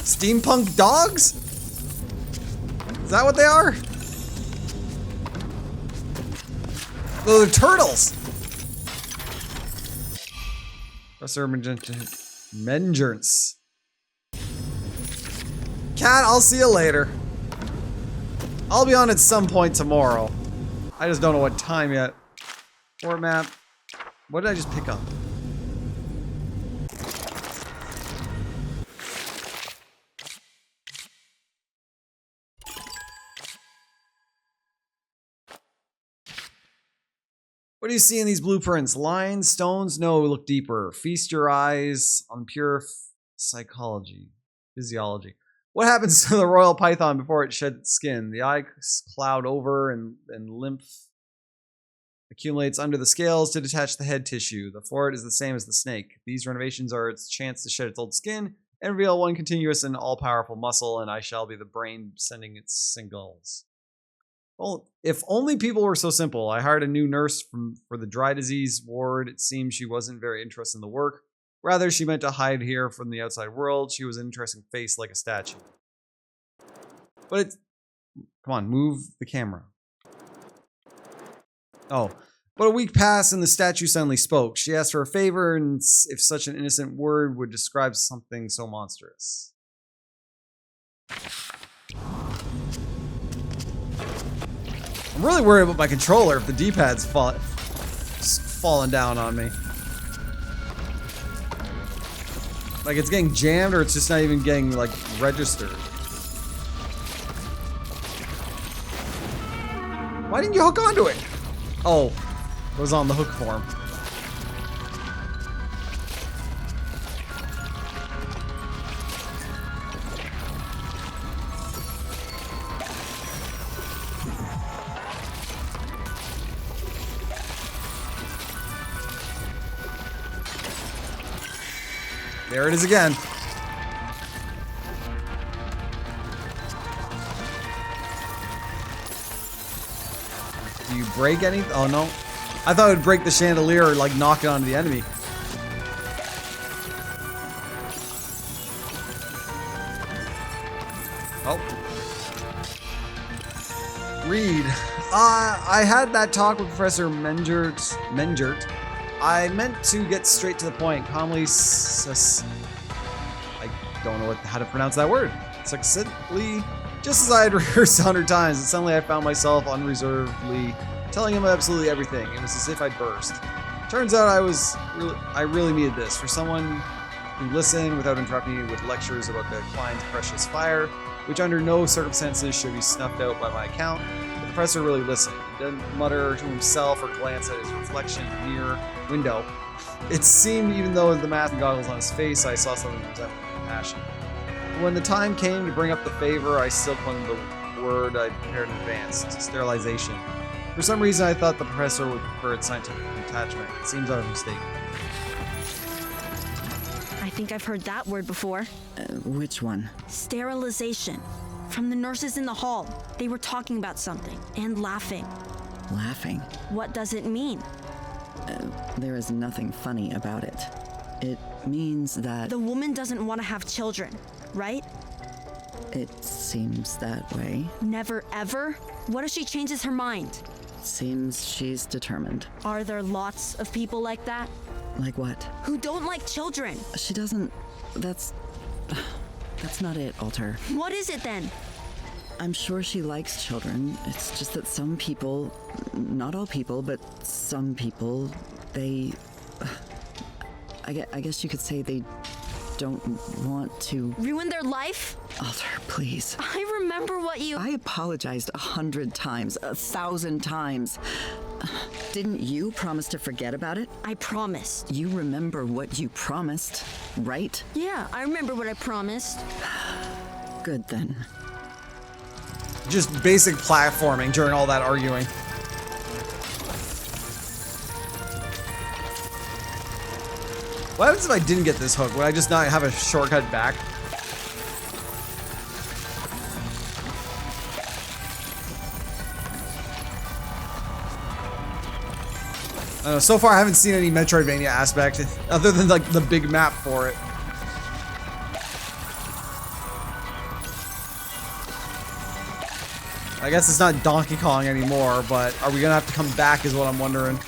S1: Steampunk dogs? Is that what they are? Oh, they're turtles. Professor Mengerance. Cat, I'll see you later. I'll be on at some point tomorrow. I just don't know what time yet. Or map. What did I just pick up? What do you see in these blueprints? Lines, stones? No, look deeper. Feast your eyes on pure physiology. What happens to the royal python before it sheds its skin? The eyes cloud over and lymph accumulates under the scales to detach the head tissue. The forehead is the same as the snake. These renovations are its chance to shed its old skin and reveal one continuous and all-powerful muscle, and I shall be the brain sending its signals. Well, if only people were so simple. I hired a new nurse for the dry disease ward. It seems she wasn't very interested in the work. Rather, she meant to hide here from the outside world. She was an interesting face like a statue. But it's... Come on, move the camera. Oh. But a week passed and the statue suddenly spoke. She asked for a favor and if such an innocent word would describe something so monstrous. I'm really worried about my controller if the D-pad's falling down on me. Like it's getting jammed or it's just not even getting like registered. Why didn't you hook onto it? Oh, it was on the hook form. There it is again. Do you break anything? Oh no. I thought it would break the chandelier or like knock it onto the enemy. Oh. Read. I had that talk with Professor Mengert. I meant to get straight to the point. Calmly, I don't know how to pronounce that word. Succinctly, just as I had rehearsed 100 times, and suddenly I found myself unreservedly telling him absolutely everything. It was as if I'd burst. Turns out I really needed this. For someone who listened without interrupting me with lectures about the client's precious fire, which under no circumstances should be snuffed out by my account, the professor really listened. He didn't mutter to himself or glance at his reflection in the mirror window. It seemed, even though the mask and goggles on his face, I saw something resembling compassion. When the time came to bring up the favor, I still clung to the word I'd prepared in advance, sterilization. For some reason, I thought the professor would prefer its scientific attachment. It seems I was mistaken.
S2: I think I've heard that word before.
S3: Which one?
S2: Sterilization. From the nurses in the hall. They were talking about something and laughing.
S3: Laughing?
S2: What does it mean?
S3: There is nothing funny about it. It means that
S2: The woman doesn't want to have children, right?
S3: it seems that way.
S2: Never ever? What if she changes her mind?
S3: Seems she's determined.
S2: Are there lots of people like that?
S3: Like what?
S2: Who don't like children?
S3: She doesn't... That's not it, Alter.
S2: What is it then?
S3: I'm sure she likes children. It's just that some people, not all people, but some people, they... I guess you could say they don't want to...
S2: Ruin their life?
S3: Alter, please.
S2: I remember what you...
S3: I apologized 100 times, 1,000 times. Didn't you promise to forget about it?
S2: I promised.
S3: You remember what you promised, right?
S2: Yeah, I remember what I promised.
S3: Good then.
S1: Just basic platforming during all that arguing. What happens if I didn't get this hook? Would I just not have a shortcut back? I don't know, so far I haven't seen any Metroidvania aspect other than like the big map for it. I guess it's not Donkey Kong anymore, but are we gonna have to come back is what I'm wondering.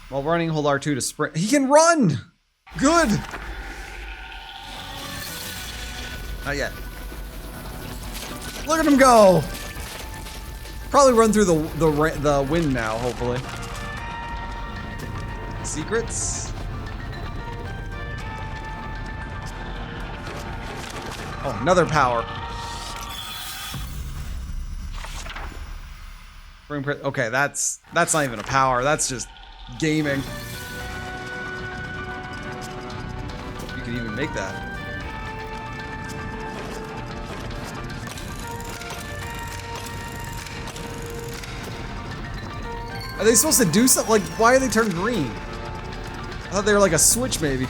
S1: While running, hold R2 to sprint. He can run! Good! Not yet. Look at him go! Probably run through the wind now, hopefully. Secrets? Oh, another power. Okay, that's not even a power. That's just gaming. You can even make that. Are they supposed to do something? Like, why are they turned green? I thought they were like a switch, maybe.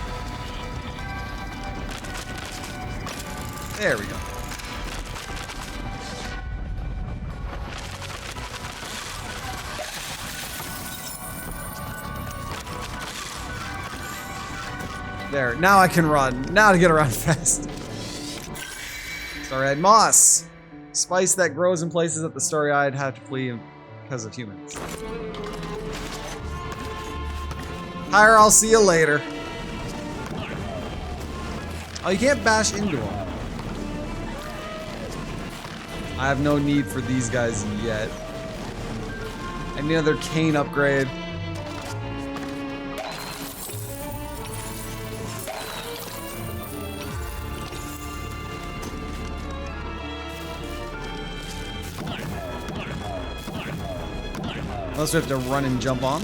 S1: There we go. There, now I can run. Now to get around fast. Starry-eyed moss. Spice that grows in places that the starry-eyed have to flee because of humans. Hire, I'll see you later. Oh, you can't bash into them. I have no need for these guys yet. I need another cane upgrade. Unless we have to run and jump on.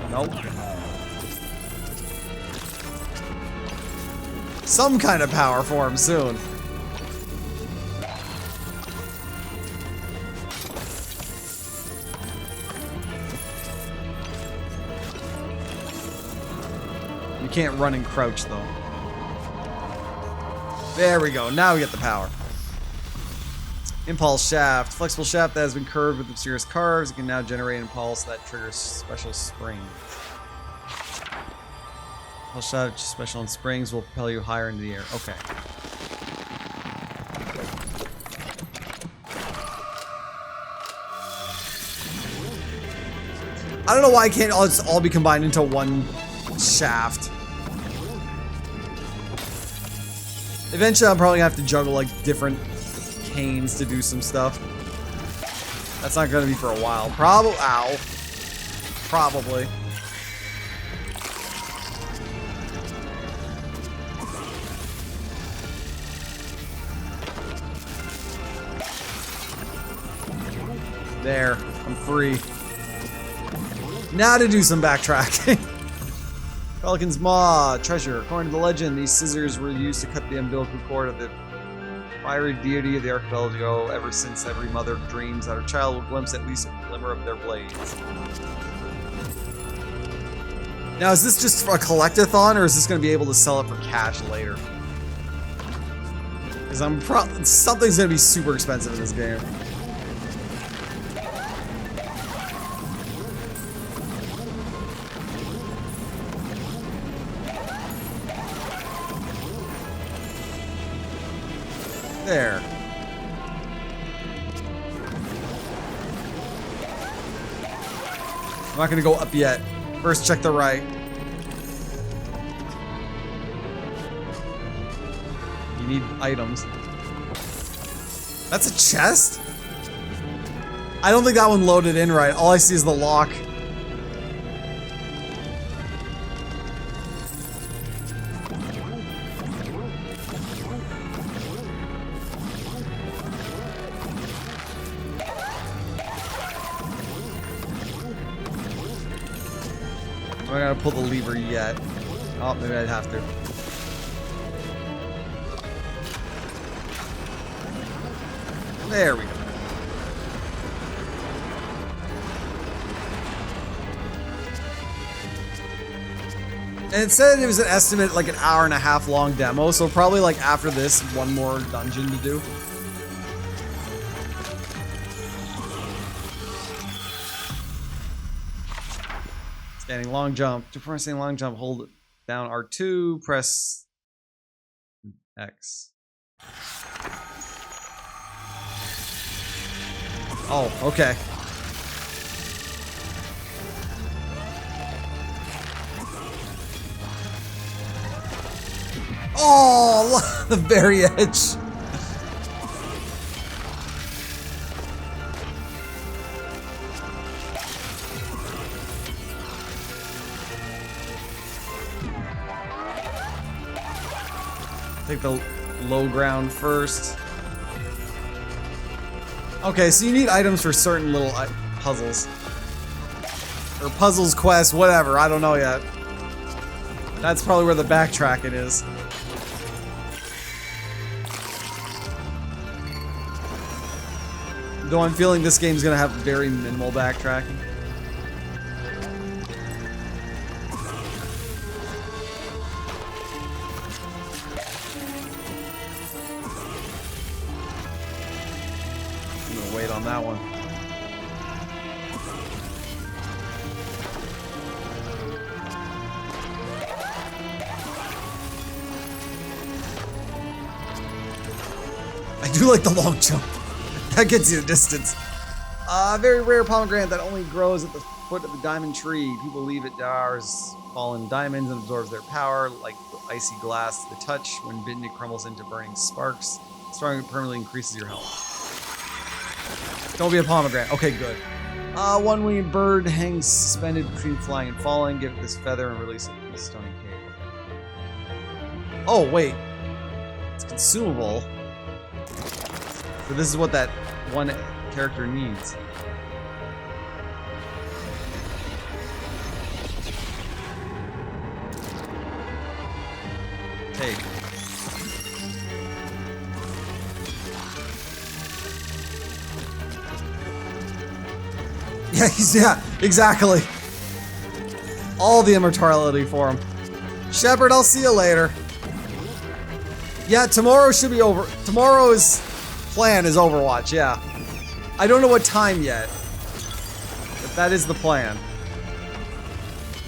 S1: Nope. Some kind of power for him soon. You can't run and crouch though. There we go. Now we get the power. Impulse shaft. Flexible shaft that has been curved with mysterious carves. It can now generate an impulse that triggers special springs. Impulse shaft special on springs will propel you higher into the air. Okay. I don't know why I can't all be combined into one shaft. Eventually I'm probably gonna have to juggle like different canes to do some stuff. That's not gonna be for a while. Probably. There, I'm free. Now to do some backtracking. Pelican's Maw, treasure. According to the legend, these scissors were used to cut the umbilical cord of the fiery deity of the archipelago ever since every mother dreams that her child will glimpse at least a glimmer of their blades. Now, is this just for a collectathon, or is this going to be able to sell it for cash later? Because something's going to be super expensive in this game. There. I'm not going to go up yet. First, check the right. You need items. That's a chest? I don't think that one loaded in right. All I see is the lock. I gotta pull the lever yet. Oh, maybe I'd have to. There we go. And it said it was an estimate like an hour and a half long demo, so probably like after this, one more dungeon to do. Standing long jump. To press a long jump, hold down R2, press X. Oh, okay. Oh, the very edge. Take the low ground first. Okay, so you need items for certain little puzzles. Or puzzles, quests, whatever. I don't know yet. That's probably where the backtracking is. Though I'm feeling this game's gonna have very minimal backtracking. I'm gonna wait on that one. I do like the long jump. That gets you the distance. Very rare pomegranate that only grows at the foot of the diamond tree. People leave it devours fallen diamonds and absorbs their power like icy glass to the touch. When bitten, it crumbles into burning sparks. Starting permanently increases your health. Don't be a pomegranate. Okay, good. One-winged bird hangs suspended between flying and falling. Give it this feather and release it from the stony cave. Oh, wait. It's consumable. So this is what that one character needs. Take. Yeah, exactly. All the immortality for him. Shepard, I'll see you later. Yeah, tomorrow should be over. Tomorrow's plan is Overwatch, yeah. I don't know what time yet, but that is the plan.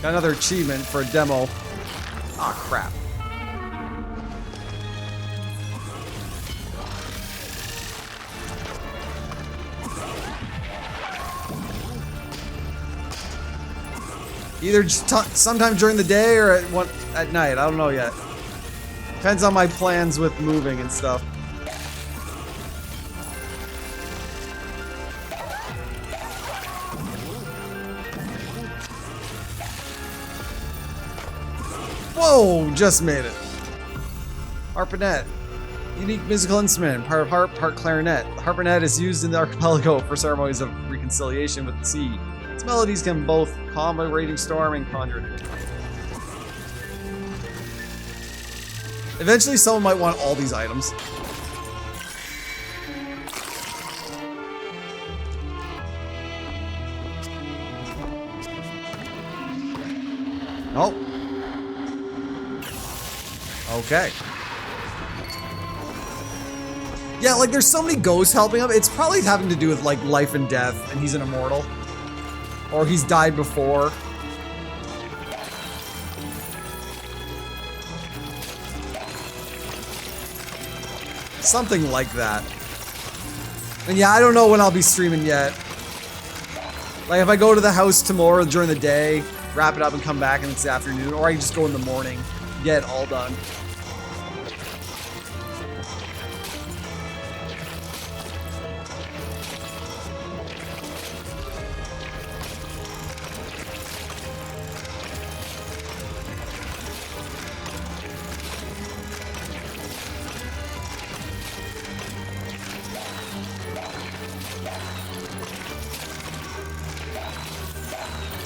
S1: Got another achievement for a demo. Ah, crap. Either sometime during the day or at night. I don't know yet. Depends on my plans with moving and stuff. Whoa, just made it. Harponet. Unique musical instrument, part harp, part clarinet. The harpnet is used in the archipelago for ceremonies of reconciliation with the sea. Its melodies can both calm a raging storm and conjure it. Eventually, someone might want all these items. Oh. Okay. Yeah, like there's so many ghosts helping him. It's probably having to do with like life and death, and he's an immortal. Or he's died before. Something like that. And yeah, I don't know when I'll be streaming yet. Like if I go to the house tomorrow during the day, wrap it up and come back and it's the afternoon, or I can just go in the morning, get it all done.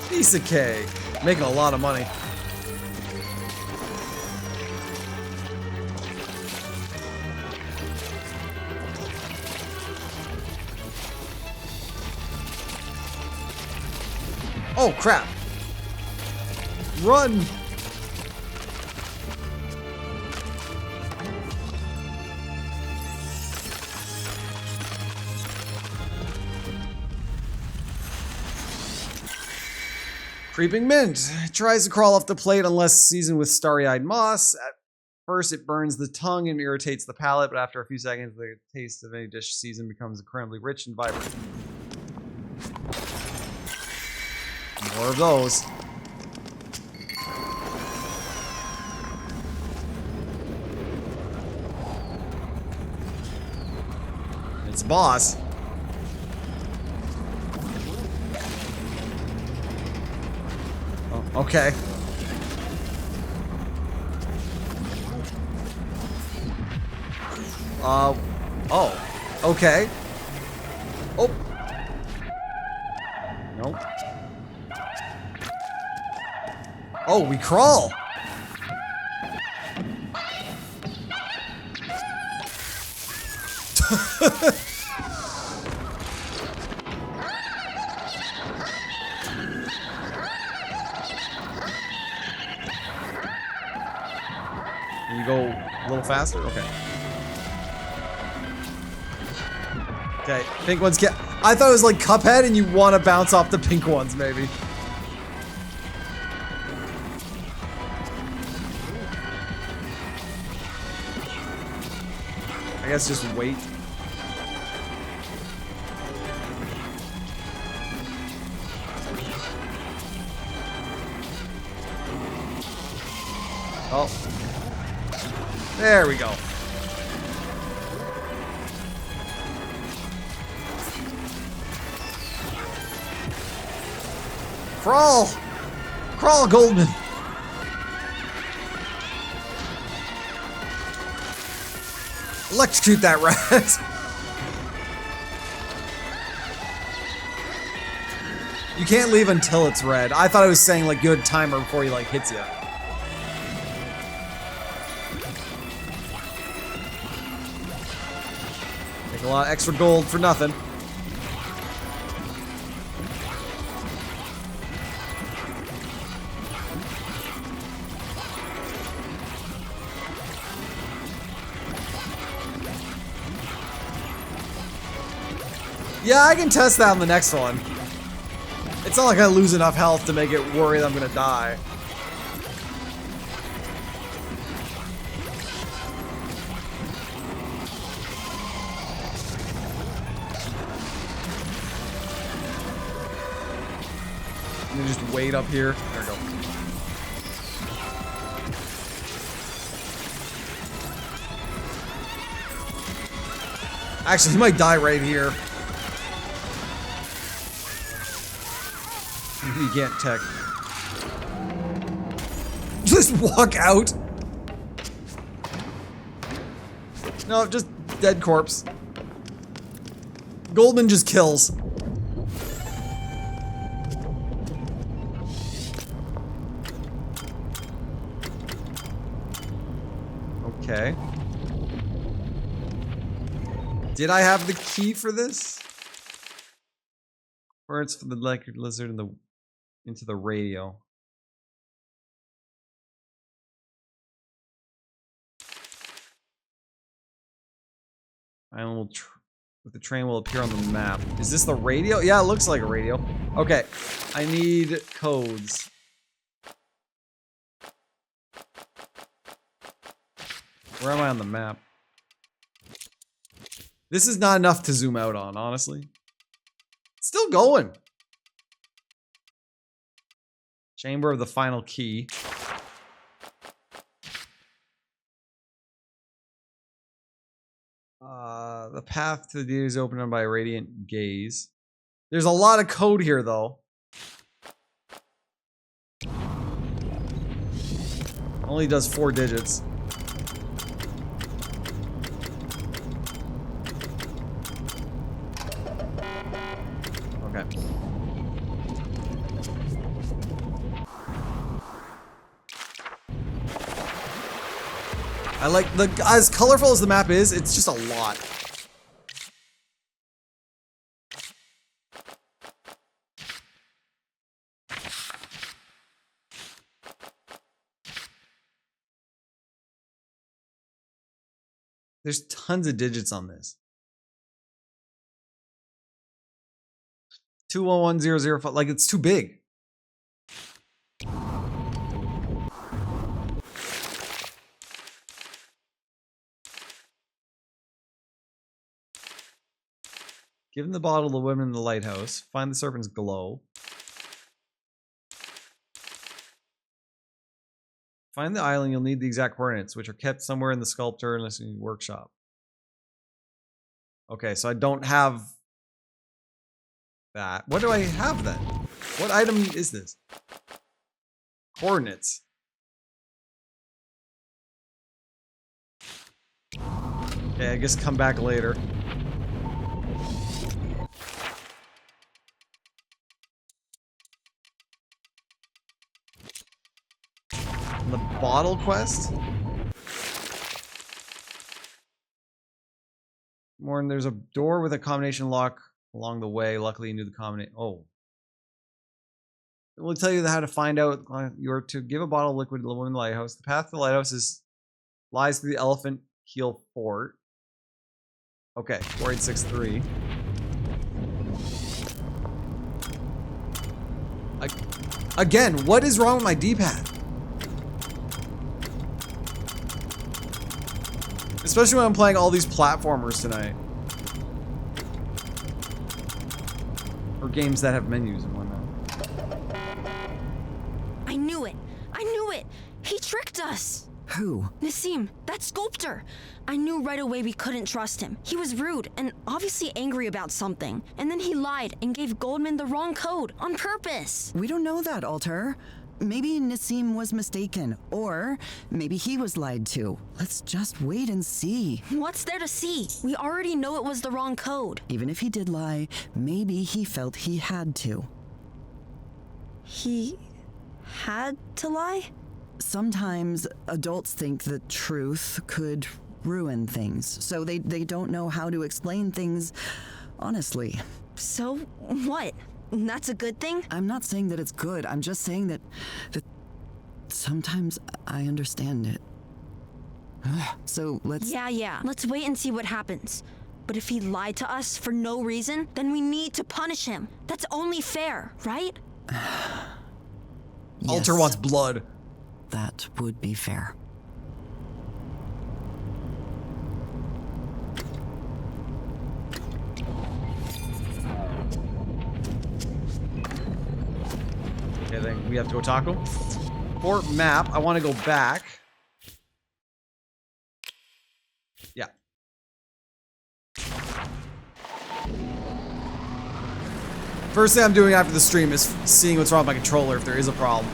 S1: Piece of cake. Making a lot of money. Oh, crap. Run. Creeping mint. It tries to crawl off the plate unless seasoned with starry-eyed moss. At first, it burns the tongue and irritates the palate, but after a few seconds, the taste of any dish seasoned becomes incredibly rich and vibrant. More of those. It's boss. Okay. Oh. Okay. Oh. Nope. Oh, we crawl. Can you go a little faster? Okay. Okay, pink ones get. I thought it was like Cuphead and you want to bounce off the pink ones, maybe. I guess just wait. Oh. There we go. Crawl! Crawl, Goldman! Electrocute that rat! You can't leave until it's red. I thought it was saying like good timer before he like hits you. Take a lot of extra gold for nothing. Yeah, I can test that on the next one. It's not like I lose enough health to make it worry that I'm gonna die. I'm gonna just wait up here. There we go. Actually, he might die right here. You can't tech. Just walk out. No, just dead corpse. Goldman just kills. Okay. Did I have the key for this? Or it's for the electric lizard and into the radio. With the train will appear on the map. Is this the radio? Yeah, it looks like a radio. Okay, I need codes. Where am I on the map? This is not enough to zoom out on, honestly. It's still going. Chamber of the final key. The path to the deity is opened by a radiant gaze. There's a lot of code here, though. Only does 4 digits. Okay. I like as colorful as the map is, it's just a lot. There's tons of digits on this. 211005, like it's too big. Given the bottle to the women in the lighthouse, find the serpent's glow. Find the island, you'll need the exact coordinates, which are kept somewhere in the sculptor and listening workshop. Okay, so I don't have that. What do I have then? What item is this? Coordinates. Okay, I guess come back later. The bottle quest? Morn, there's a door with a combination lock along the way. Luckily, you knew the combination. Oh. It will tell you how to find out. You're to give a bottle of liquid to the woman in the lighthouse. The path to the lighthouse lies through the Elephant Heel Fort. Okay, 4863. Again, what is wrong with my D-pad? Especially when I'm playing all these platformers tonight. Or games that have menus and whatnot.
S2: I knew it! I knew it! He tricked us!
S3: Who?
S2: Nassim, that sculptor. I knew right away we couldn't trust him. He was rude and obviously angry about something. And then he lied and gave Goldman the wrong code on purpose.
S3: We don't know that, Alter. Maybe Nassim was mistaken, or maybe he was lied to. Let's just wait and see.
S2: What's there to see? We already know it was the wrong code.
S3: Even if he did lie, maybe he felt he had to.
S2: He had to lie?
S3: Sometimes adults think the truth could ruin things, so they don't know how to explain things honestly.
S2: So what? That's a good thing?
S3: I'm not saying that it's good. I'm just saying that sometimes I understand it. So let's...
S2: Yeah. Let's wait and see what happens. But if he lied to us for no reason, then we need to punish him. That's only fair, right?
S3: Yes,
S1: Alter wants blood.
S3: that would be fair.
S1: Okay, then we have to go talk to him. For map, I want to go back. Yeah. First thing I'm doing after the stream is seeing what's wrong with my controller, if there is a problem.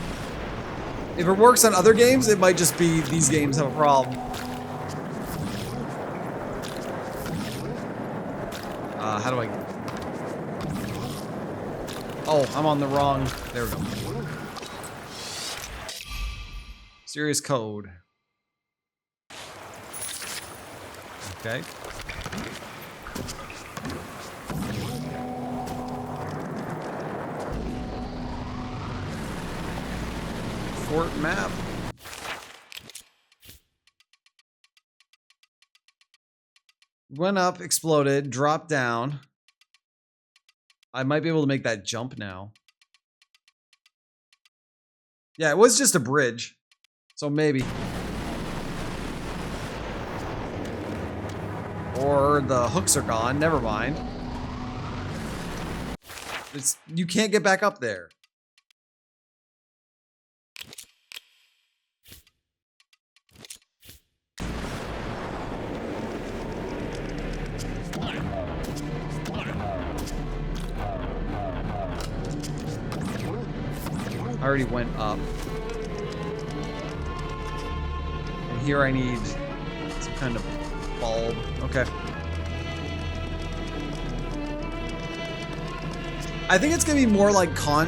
S1: If it works on other games, it might just be these games have a problem. How do I... Oh, I'm on the wrong... There we go. Serious code. Okay. Fort map. Went up, exploded, dropped down. I might be able to make that jump now. Yeah, it was just a bridge. So maybe. Or the hooks are gone. Never mind. You can't get back up there. I already went up. And here I need some kind of bulb. Okay. I think it's gonna be more like I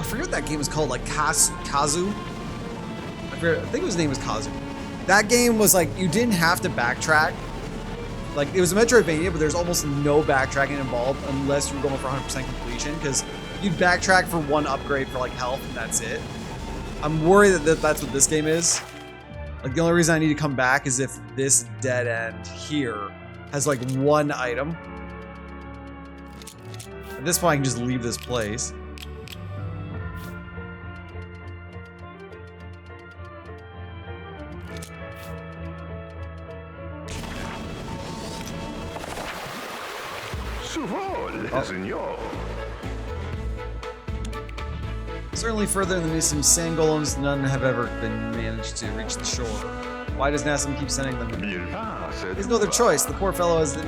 S1: forget what that game was called, like Kazu. I think his name was Kazu. That game was like, you didn't have to backtrack. Like, it was a Metroidvania, but there's almost no backtracking involved unless you're going for 100% completion, because you'd backtrack for one upgrade for like health and that's it. I'm worried that that's what this game is. Like, the only reason I need to come back is if this dead end here has like one item. At this point I can just leave this place. Certainly further than some sand golems, none have ever been managed to reach the shore. Why does Nassim keep sending them? He has no other choice. The poor fellow has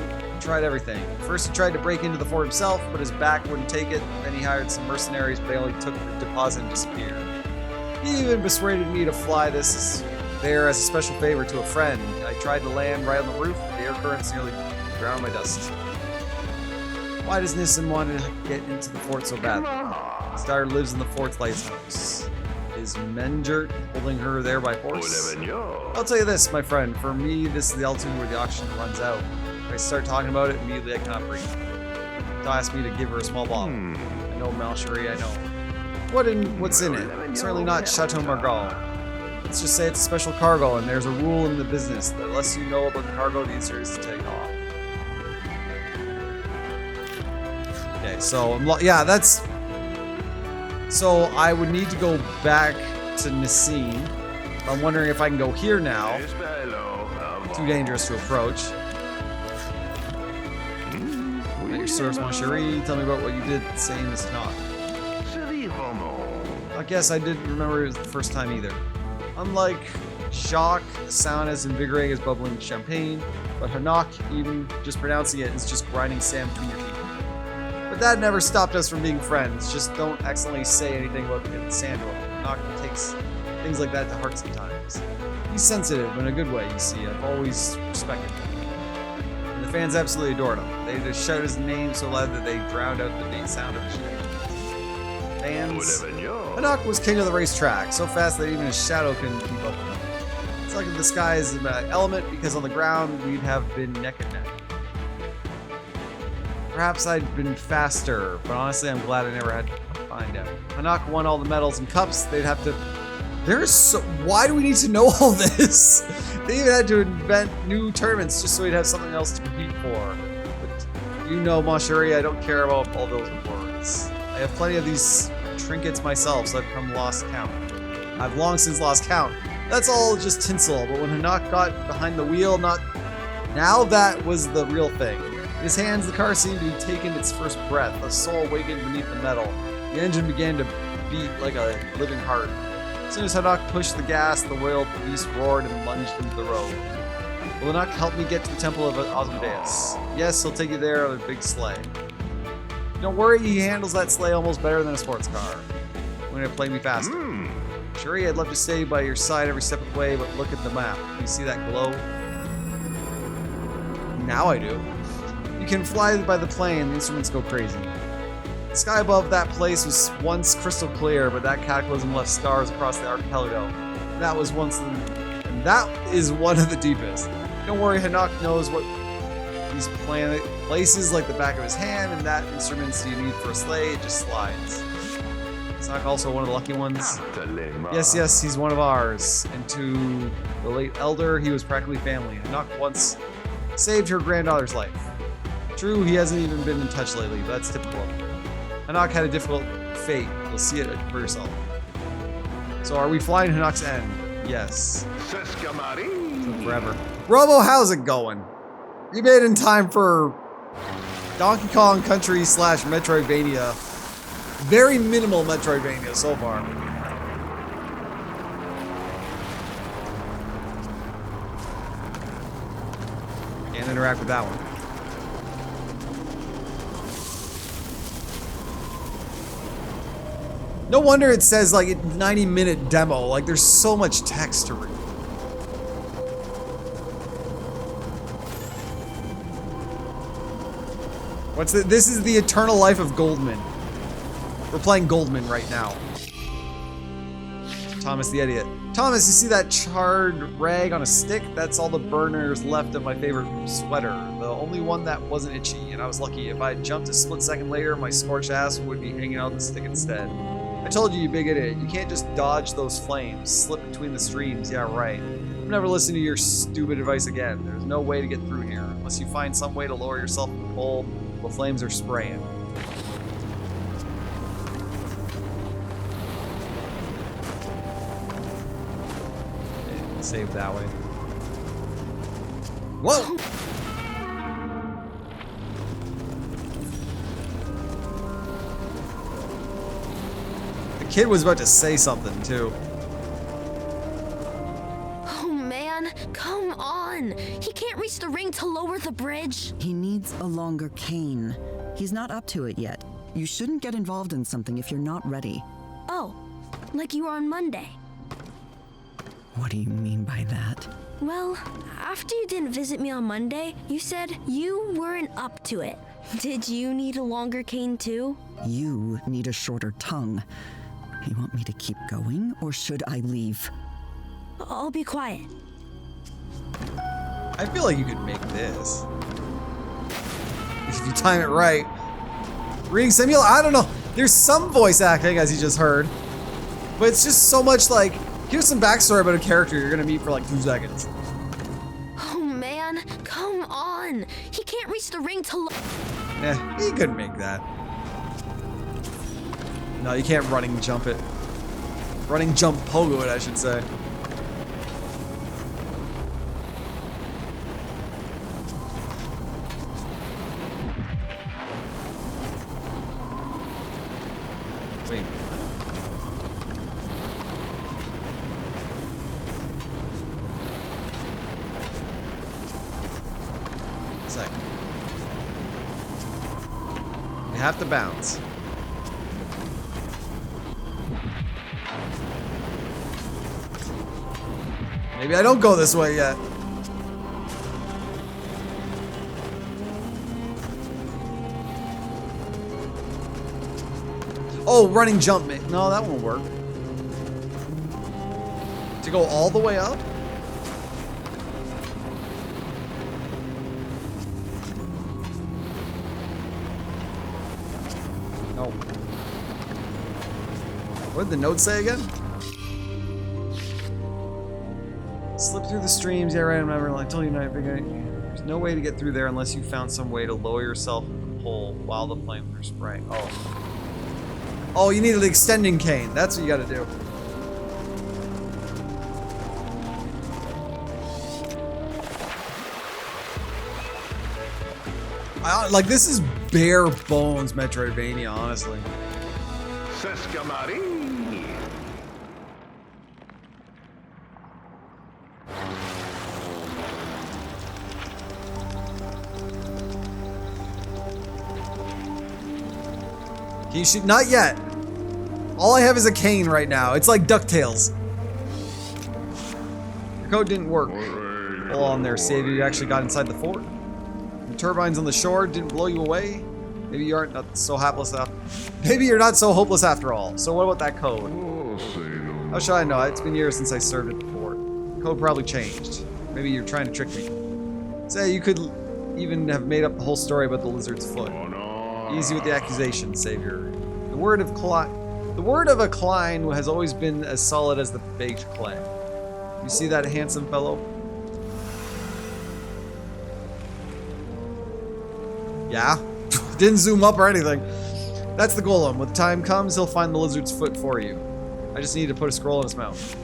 S1: tried everything. First he tried to break into the fort himself, but his back wouldn't take it. Then he hired some mercenaries, but they only took the deposit and disappeared. He even persuaded me to fly this there as a special favor to a friend. I tried to land right on the roof, but the air currents nearly drowned my dust. Why does Nissim want to get into the fort so badly? His daughter lives in the fort's lighthouse. Is Menjert holding her there by force? I'll tell you this, my friend. For me, this is the altitude where the oxygen runs out. If I start talking about it, immediately I cannot breathe. She asked me to give her a small bottle. I know Malcherie, I know. What's in it? Certainly not Chateau Margaux. Let's just say it's a special cargo, and there's a rule in the business that unless you know about the cargo, the answer is to take off. Okay, so yeah, that's. So I would need to go back to Nassim. I'm wondering if I can go here now. Too dangerous to approach. At your source, mon chéri, tell me about what you did saying this talk. I guess I didn't remember it was the first time either. Unlike Jacques, the sound as invigorating as bubbling champagne, but Hanak, even just pronouncing it, is just grinding sand between your teeth. But that never stopped us from being friends. Just don't accidentally say anything about the sand roll. Hanak takes things like that to heart sometimes. He's sensitive in a good way, you see. I've always respected him. And the fans absolutely adored him. They just shout his name so loud that they drowned out the main sound of his shit. Fans. Hanak was king of the racetrack, so fast that even his shadow couldn't keep up with him. It's like if the sky is an element, because on the ground we'd have been neck and neck. Perhaps I'd been faster, but honestly I'm glad I never had to find out. Hanak won all the medals and cups, they'd have to... Why do we need to know all this? They even had to invent new tournaments just so we'd have something else to compete for. But you know, mon chéri, I don't care about all those words. I have plenty of these trinkets myself, so I've come lost count. I've long since lost count. That's all just tinsel, but when Hanak got behind the wheel, now that was the real thing. In his hands, the car seemed to be taking its first breath. The soul awakened beneath the metal. The engine began to beat like a living heart. As soon as Hanak pushed the gas, the whale beast roared and lunged into the road. Will Hanak help me get to the temple of Asmodeus? Yes, he'll take you there on a big sleigh. Don't worry, he handles that sleigh almost better than a sports car. I'm going to play me faster. Sherry, I'd love to stay by your side every step of the way, but look at the map. You see that glow? Now I do. You can fly by the plane, the instruments go crazy. The sky above that place was once crystal clear, but that cataclysm left scars across the archipelago. And that is one of the deepest. Don't worry, Hanak knows what these places like the back of his hand, and that instruments you need for a sleigh, it just slides. Is Hanak also one of the lucky ones? Yes, he's one of ours. And to the late elder, he was practically family. Hanak once saved her granddaughter's life. True, he hasn't even been in touch lately, but that's typical. Hanak had a difficult fate. You'll see it for yourself. So are we flying Hanak's end? Yes. Took forever. Robo, how's it going? You made it in time for Donkey Kong Country / Metroidvania. Very minimal Metroidvania so far. Can't interact with that one. No wonder it says like a 90-minute demo. Like there's so much text to read. This is the Eternal Life of Goldman. We're playing Goldman right now. Thomas the Idiot. Thomas, you see that charred rag on a stick? That's all the burners left of my favorite sweater. The only one that wasn't itchy, and I was lucky. If I jumped a split second later, my scorched ass would be hanging out the stick instead. I told you, you big idiot. You can't just dodge those flames. Slip between the streams. Yeah, right. I'm never listening to your stupid advice again. There's no way to get through here. Unless you find some way to lower yourself in the hole while flames are spraying. Okay, save that way. Whoa! Kid was about to say something too.
S2: Oh man, come on! He can't reach the ring to lower the bridge.
S3: He needs a longer cane. He's not up to it yet. You shouldn't get involved in something if you're not ready.
S2: Oh, like you were on Monday.
S3: What do you mean by that?
S2: Well, after you didn't visit me on Monday, you said you weren't up to it. Did you need a longer cane too?
S3: You need a shorter tongue. You want me to keep going, or should I leave?
S2: I'll be quiet.
S1: I feel like you could make this. If you time it right. Reading simulator, I don't know. There's some voice acting, as you just heard. But it's just so much like, here's some backstory about a character you're gonna meet for like 2 seconds.
S2: Oh man, come on. He can't reach the ring to
S1: He couldn't make that. No, you can't running jump it. Running jump pogo it, I should say. Wait. A sec. You have to bounce. Maybe I don't go this way yet. Oh, running jump. No, that won't work. To go all the way up? No. What did the note say again? Slip through the streams. Yeah, right. I remember. I told you not big. There's no way to get through there unless you found some way to lower yourself in the hole while the flames are spraying. Oh. Oh, you need an extending cane. That's what you got to do. Like, this is bare bones Metroidvania, honestly. You should not yet. All I have is a cane right now. It's like DuckTales. Your code didn't work. Hold on there, Sadie. You actually got inside the fort. turbines on the shore didn't blow you away? Maybe you aren't not so hapless after. Maybe you're not so hopeless after all. So what about that code? How should I know? It's been years since I served at the fort. The code probably changed. Maybe you're trying to trick me. Say you could even have made up the whole story about the lizard's foot. Easy with the accusation, Savior. The word of a Klein has always been as solid as the baked clay. You see that handsome fellow? Yeah? Didn't zoom up or anything. That's the golem. When the time comes, he'll find the lizard's foot for you. I just need to put a scroll in his mouth.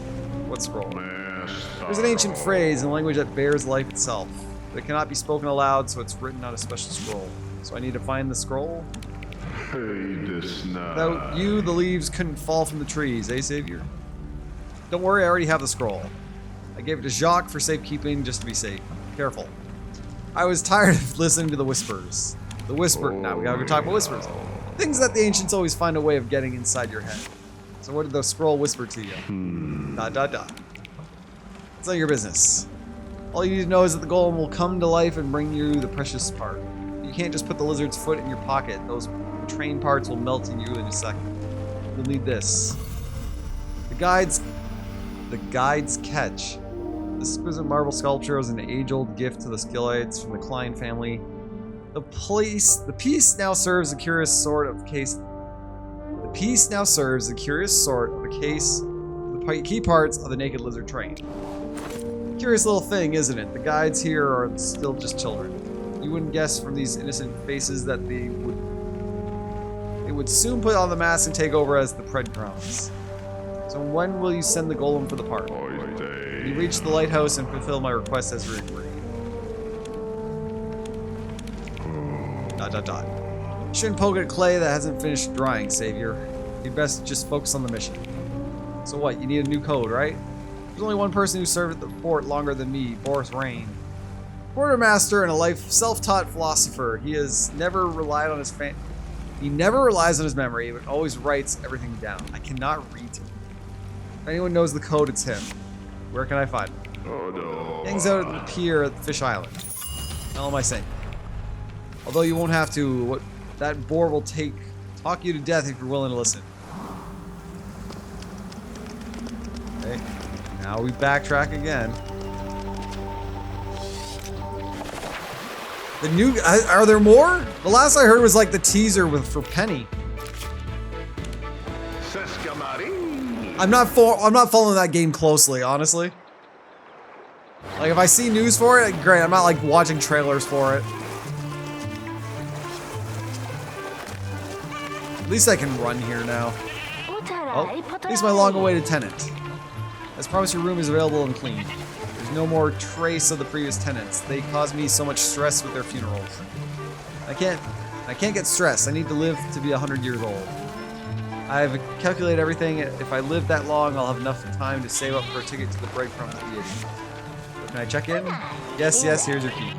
S1: What scroll? There's an ancient phrase in a language that bears life itself. But it cannot be spoken aloud, so it's written on a special scroll. So I need to find the scroll. Without you, the leaves couldn't fall from the trees, eh, Savior? Don't worry, I already have the scroll. I gave it to Jacques for safekeeping, just to be safe. Careful. I was tired of listening to the whispers. Now we gotta go talk about whispers. Things that the ancients always find a way of getting inside your head. So what did the scroll whisper to you? It's not your business. All you need to know is that the golem will come to life and bring you the precious part. You can't just put the lizard's foot in your pocket. Those train parts will melt in you in a second. You'll need this. The guide's catch. This exquisite marble sculpture is an age-old gift to the Skillites from the Klein family. The piece now serves a curious sort of case. The piece now serves a curious sort of a case of the key parts of the naked lizard train. Curious little thing, isn't it? The guides here are still just children. You wouldn't guess from these innocent faces that they would soon put on the mask and take over as the breadcrumbs. So when will you send the golem for the part? When you reach the lighthouse and fulfill my request as we agreed. ... Shouldn't poke at clay that hasn't finished drying, Savior. You'd best just focus on the mission. So what, you need a new code, right? There's only one person who served at the fort longer than me, Boris Rain. Quartermaster and a self-taught philosopher. He never relies on his memory, but always writes everything down. I cannot read him. If anyone knows the code, it's him. Where can I find him? Hangs out at the pier at Fish Island. How am I saying? Although you won't have to, that boar will talk you to death if you're willing to listen. Okay, now we backtrack again. The new, are there more? The last I heard was like the teaser for Penny. I'm not following that game closely, honestly. Like if I see news for it, great. I'm not like watching trailers for it. At least I can run here now. Oh, at least my long-awaited tenant. As promised, your room is available and clean. There's no more trace of the previous tenants. They caused me so much stress with their funerals. I can't get stressed. I need to live to be 100 years old. I've calculated everything. If I live that long, I'll have enough time to save up for a ticket to the breadcrumbs Deity. So can I check in? Yes, here's your key.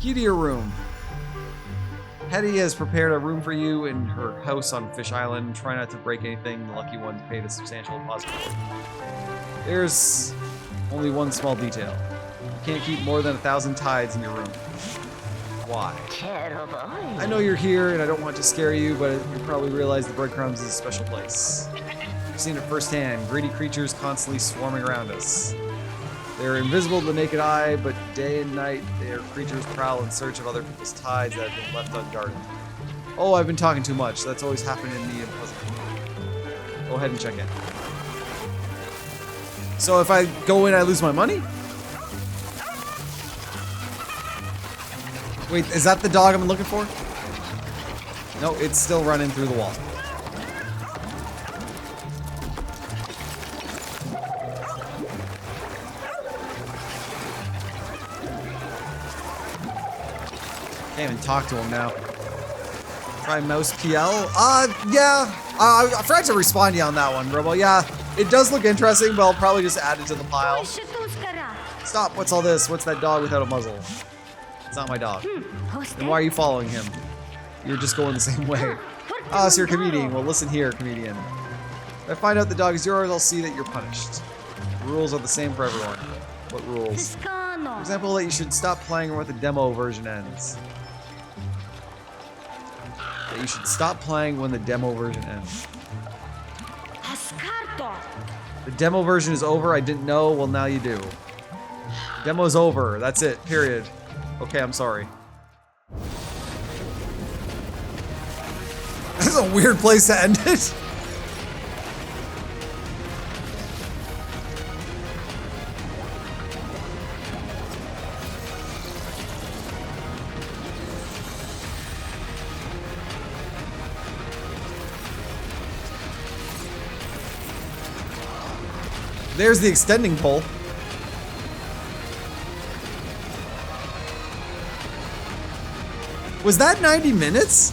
S1: Key to your room. Hetty has prepared a room for you in her house on Fish Island. Try not to break anything. The lucky ones paid a substantial deposit for it. There's only one small detail. You can't keep more than 1,000 tides in your room. Why? I know you're here and I don't want to scare you, but you probably realize the breadcrumbs is a special place. You've seen it firsthand. Greedy creatures constantly swarming around us. They're invisible to the naked eye, but day and night, their creatures prowl in search of other people's tides that have been left unguarded. Oh, I've been talking too much. That's always happened in me in Pleasant. Go ahead and check in. So if I go in, I lose my money? Wait, is that the dog I'm looking for? No, it's still running through the wall. Can't even talk to him now. Try mouse PL? Yeah. I forgot to respond to you on that one, Robo. Yeah, it does look interesting, but I'll probably just add it to the pile. Stop, what's all this? What's that dog without a muzzle? It's not my dog. Then why are you following him? You're just going the same way. Ah, so you're a comedian. Well, listen here, comedian. If I find out the dog is yours, I'll see that you're punished. The rules are the same for everyone. What rules? example, that you should stop playing or what the demo version ends. That you should stop playing when the demo version ends. The demo version is over. I didn't know. Well, now you do. Demo's over. That's it. Period. Okay, I'm sorry. This is a weird place to end it. There's the extending pole. Was that 90 minutes?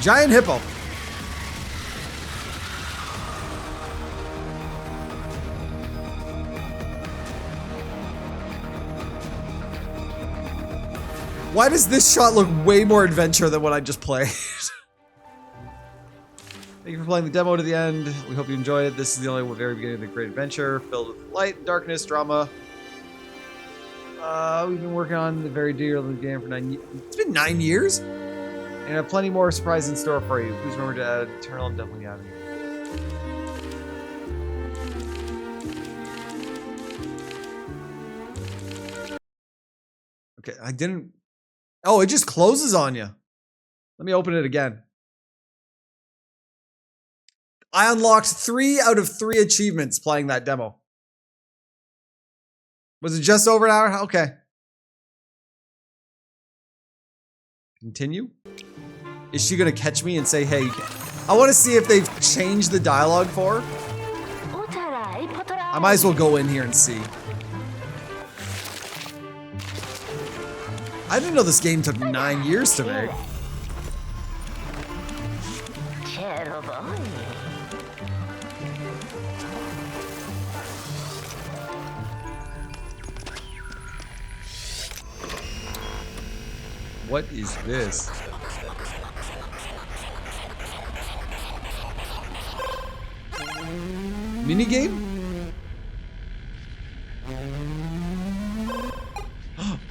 S1: Giant hippo. Why does this shot look way more adventure than what I just played? Thank you for playing the demo to the end. We hope you enjoyed it. This is the only very beginning of the great adventure, filled with light, darkness, drama. We've been working on the very dear little game for 9 years. It's been 9 years? And I have plenty more surprises in store for you. Please remember to add Eternal and definitely Avenue. Okay, I didn't... Oh, it just closes on you. Let me open it again. I unlocked 3 out of 3 achievements playing that demo. Was it just over an hour? Okay. Continue. Is she gonna catch me and say, hey, I want to see if they've changed the dialogue for her. I might as well go in here and see. I didn't know this game took 9 years to make. What is this? Minigame?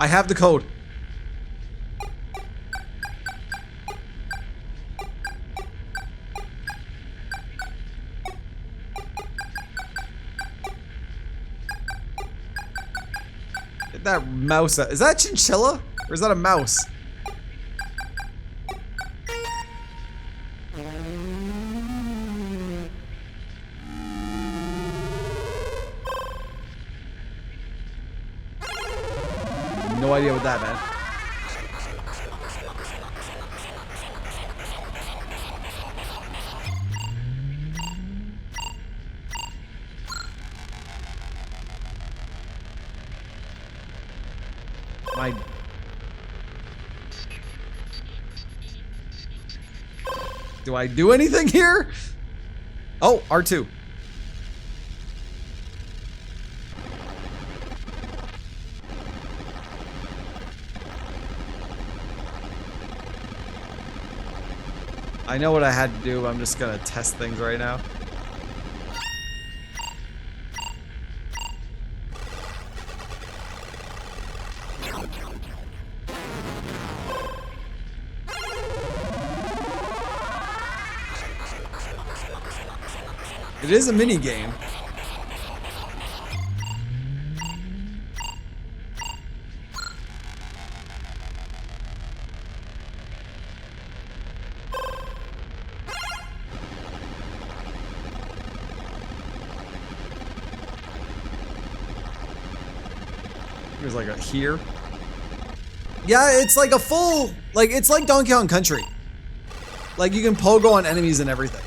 S1: I have the code. Get that mouse out. Is that a chinchilla? Or is that a mouse? No idea what that meant. Do I do anything here? Oh, R2. I know what I had to do. I'm just gonna test things right now. It is a mini game. There's like a here. Yeah, it's like a full, like it's like Donkey Kong Country. Like you can pogo on enemies and everything.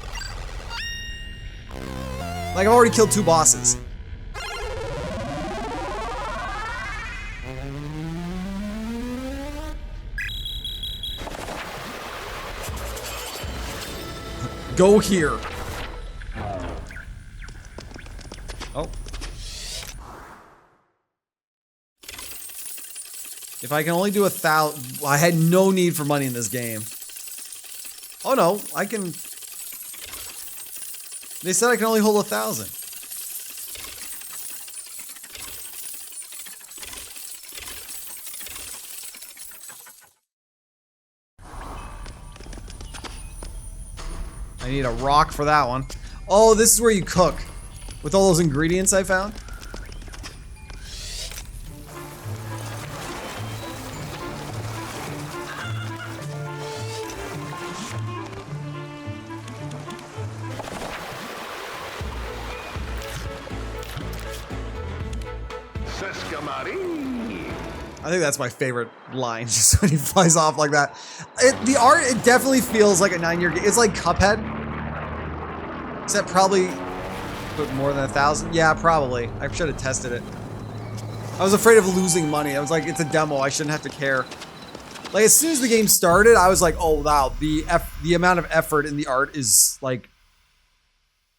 S1: Like I've already killed 2 bosses. Go here. Oh. If I can only do 1,000, I had no need for money in this game. Oh no, I can. They said I can only hold 1,000. I need a rock for that one. Oh, this is where you cook. With all those ingredients I found. I think that's my favorite line, just when he flies off like that. The art, it definitely feels like a 9-year game. It's like Cuphead. Except probably put more than 1,000. Yeah, probably. I should have tested it. I was afraid of losing money. I was like, it's a demo. I shouldn't have to care. Like, as soon as the game started, I was like, oh, wow. The amount of effort in the art is, like,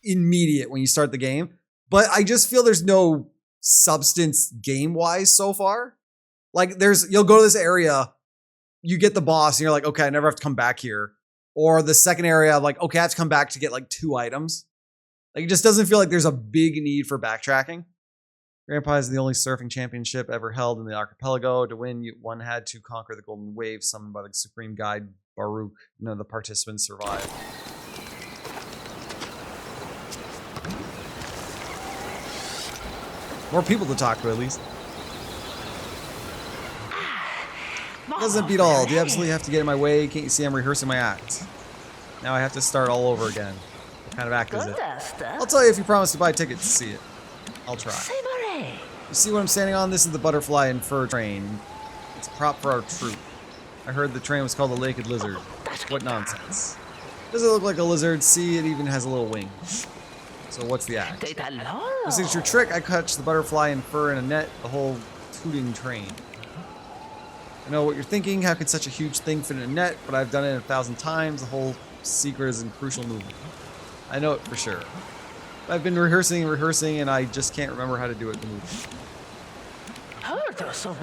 S1: immediate when you start the game. But I just feel there's no substance game-wise so far. Like, you'll go to this area, you get the boss, and you're like, okay, I never have to come back here. Or the second area, like, okay, I have to come back to get, like, 2 items. Like, it just doesn't feel like there's a big need for backtracking. Grandpa is the only surfing championship ever held in the Archipelago. To win, one had to conquer the golden wave summoned by the supreme guide, Baruch. None of the participants survived. More people to talk to, at least. Doesn't beat all. Do you absolutely have to get in my way? Can't you see I'm rehearsing my act? Now I have to start all over again. What kind of act is it? I'll tell you if you promise to buy a ticket to see it. I'll try. You see what I'm standing on? This is the butterfly and fur train. It's a prop for our troupe. I heard the train was called the Naked Lizard. What nonsense. Does it look like a lizard? See, it even has a little wing. So what's the act? My signature trick, I catch the butterfly and fur in a net, the whole tooting train. I know what you're thinking, how could such a huge thing fit in a net, but I've done it 1,000 times, the whole secret is in crucial movement. I know it for sure. I've been rehearsing and rehearsing, and I just can't remember how to do it in the movie.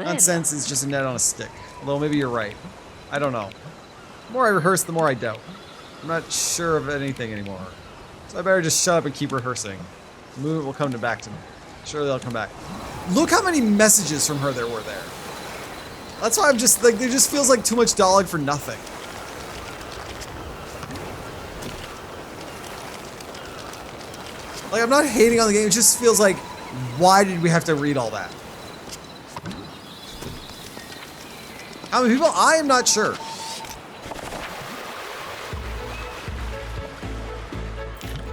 S1: Nonsense, it's just a net on a stick. Although maybe you're right. I don't know. The more I rehearse, the more I doubt. I'm not sure of anything anymore. So I better just shut up and keep rehearsing. The movement will come back to me. Surely they'll come back. Look how many messages from her there were there. That's why I'm just like, there just feels like too much dialogue for nothing. Like, I'm not hating on the game, it just feels like, why did we have to read all that? How many people? I am not sure.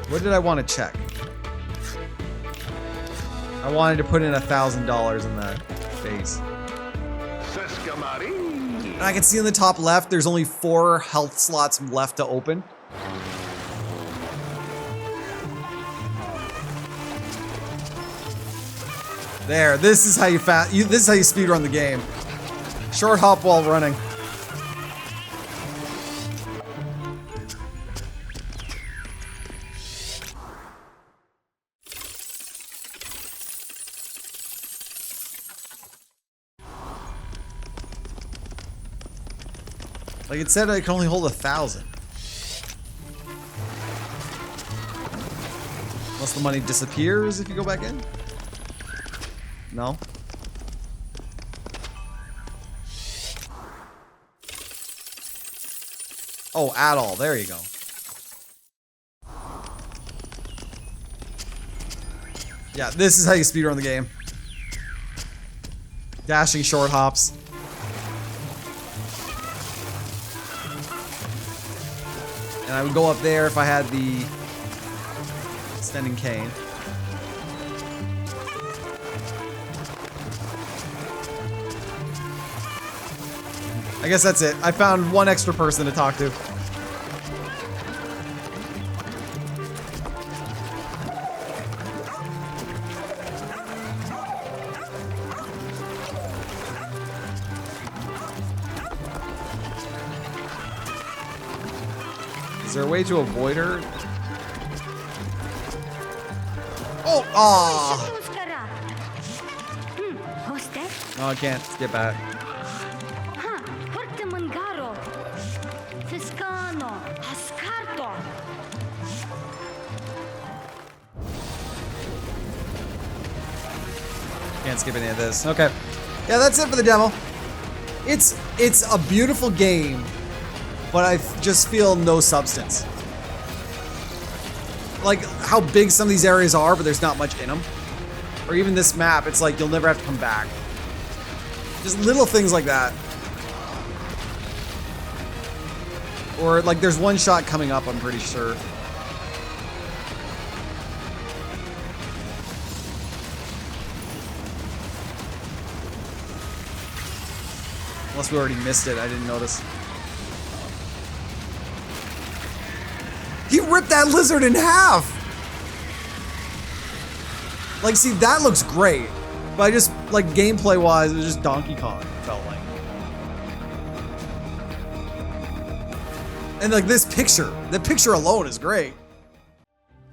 S1: What did I want to check? I wanted to put in $1,000 in that face. And I can see in the top left, there's only 4 health slots left to open. There, this is how you this is how you speedrun the game. Short hop while running. Like it said I can only hold 1,000. Unless the money disappears if you go back in? No? Oh, at all. There you go. Yeah, this is how you speedrun the game. Dashing short hops. And I would go up there if I had the extending cane. I guess that's it. I found one extra person to talk to. Is there a way to avoid her? Oh! Aw! Oh, I can't get back. Can't skip any of this. Okay. Yeah, that's it for the demo. It's a beautiful game, but I just feel no substance. Like how big some of these areas are, but there's not much in them. Or even this map, it's like you'll never have to come back. Just little things like that. Or like there's one shot coming up, I'm pretty sure. Unless we already missed it, I didn't notice. He ripped that lizard in half! Like, see, that looks great. But I just, like, gameplay-wise, it was just Donkey Kong, it felt like. And, like, this picture. The picture alone is great.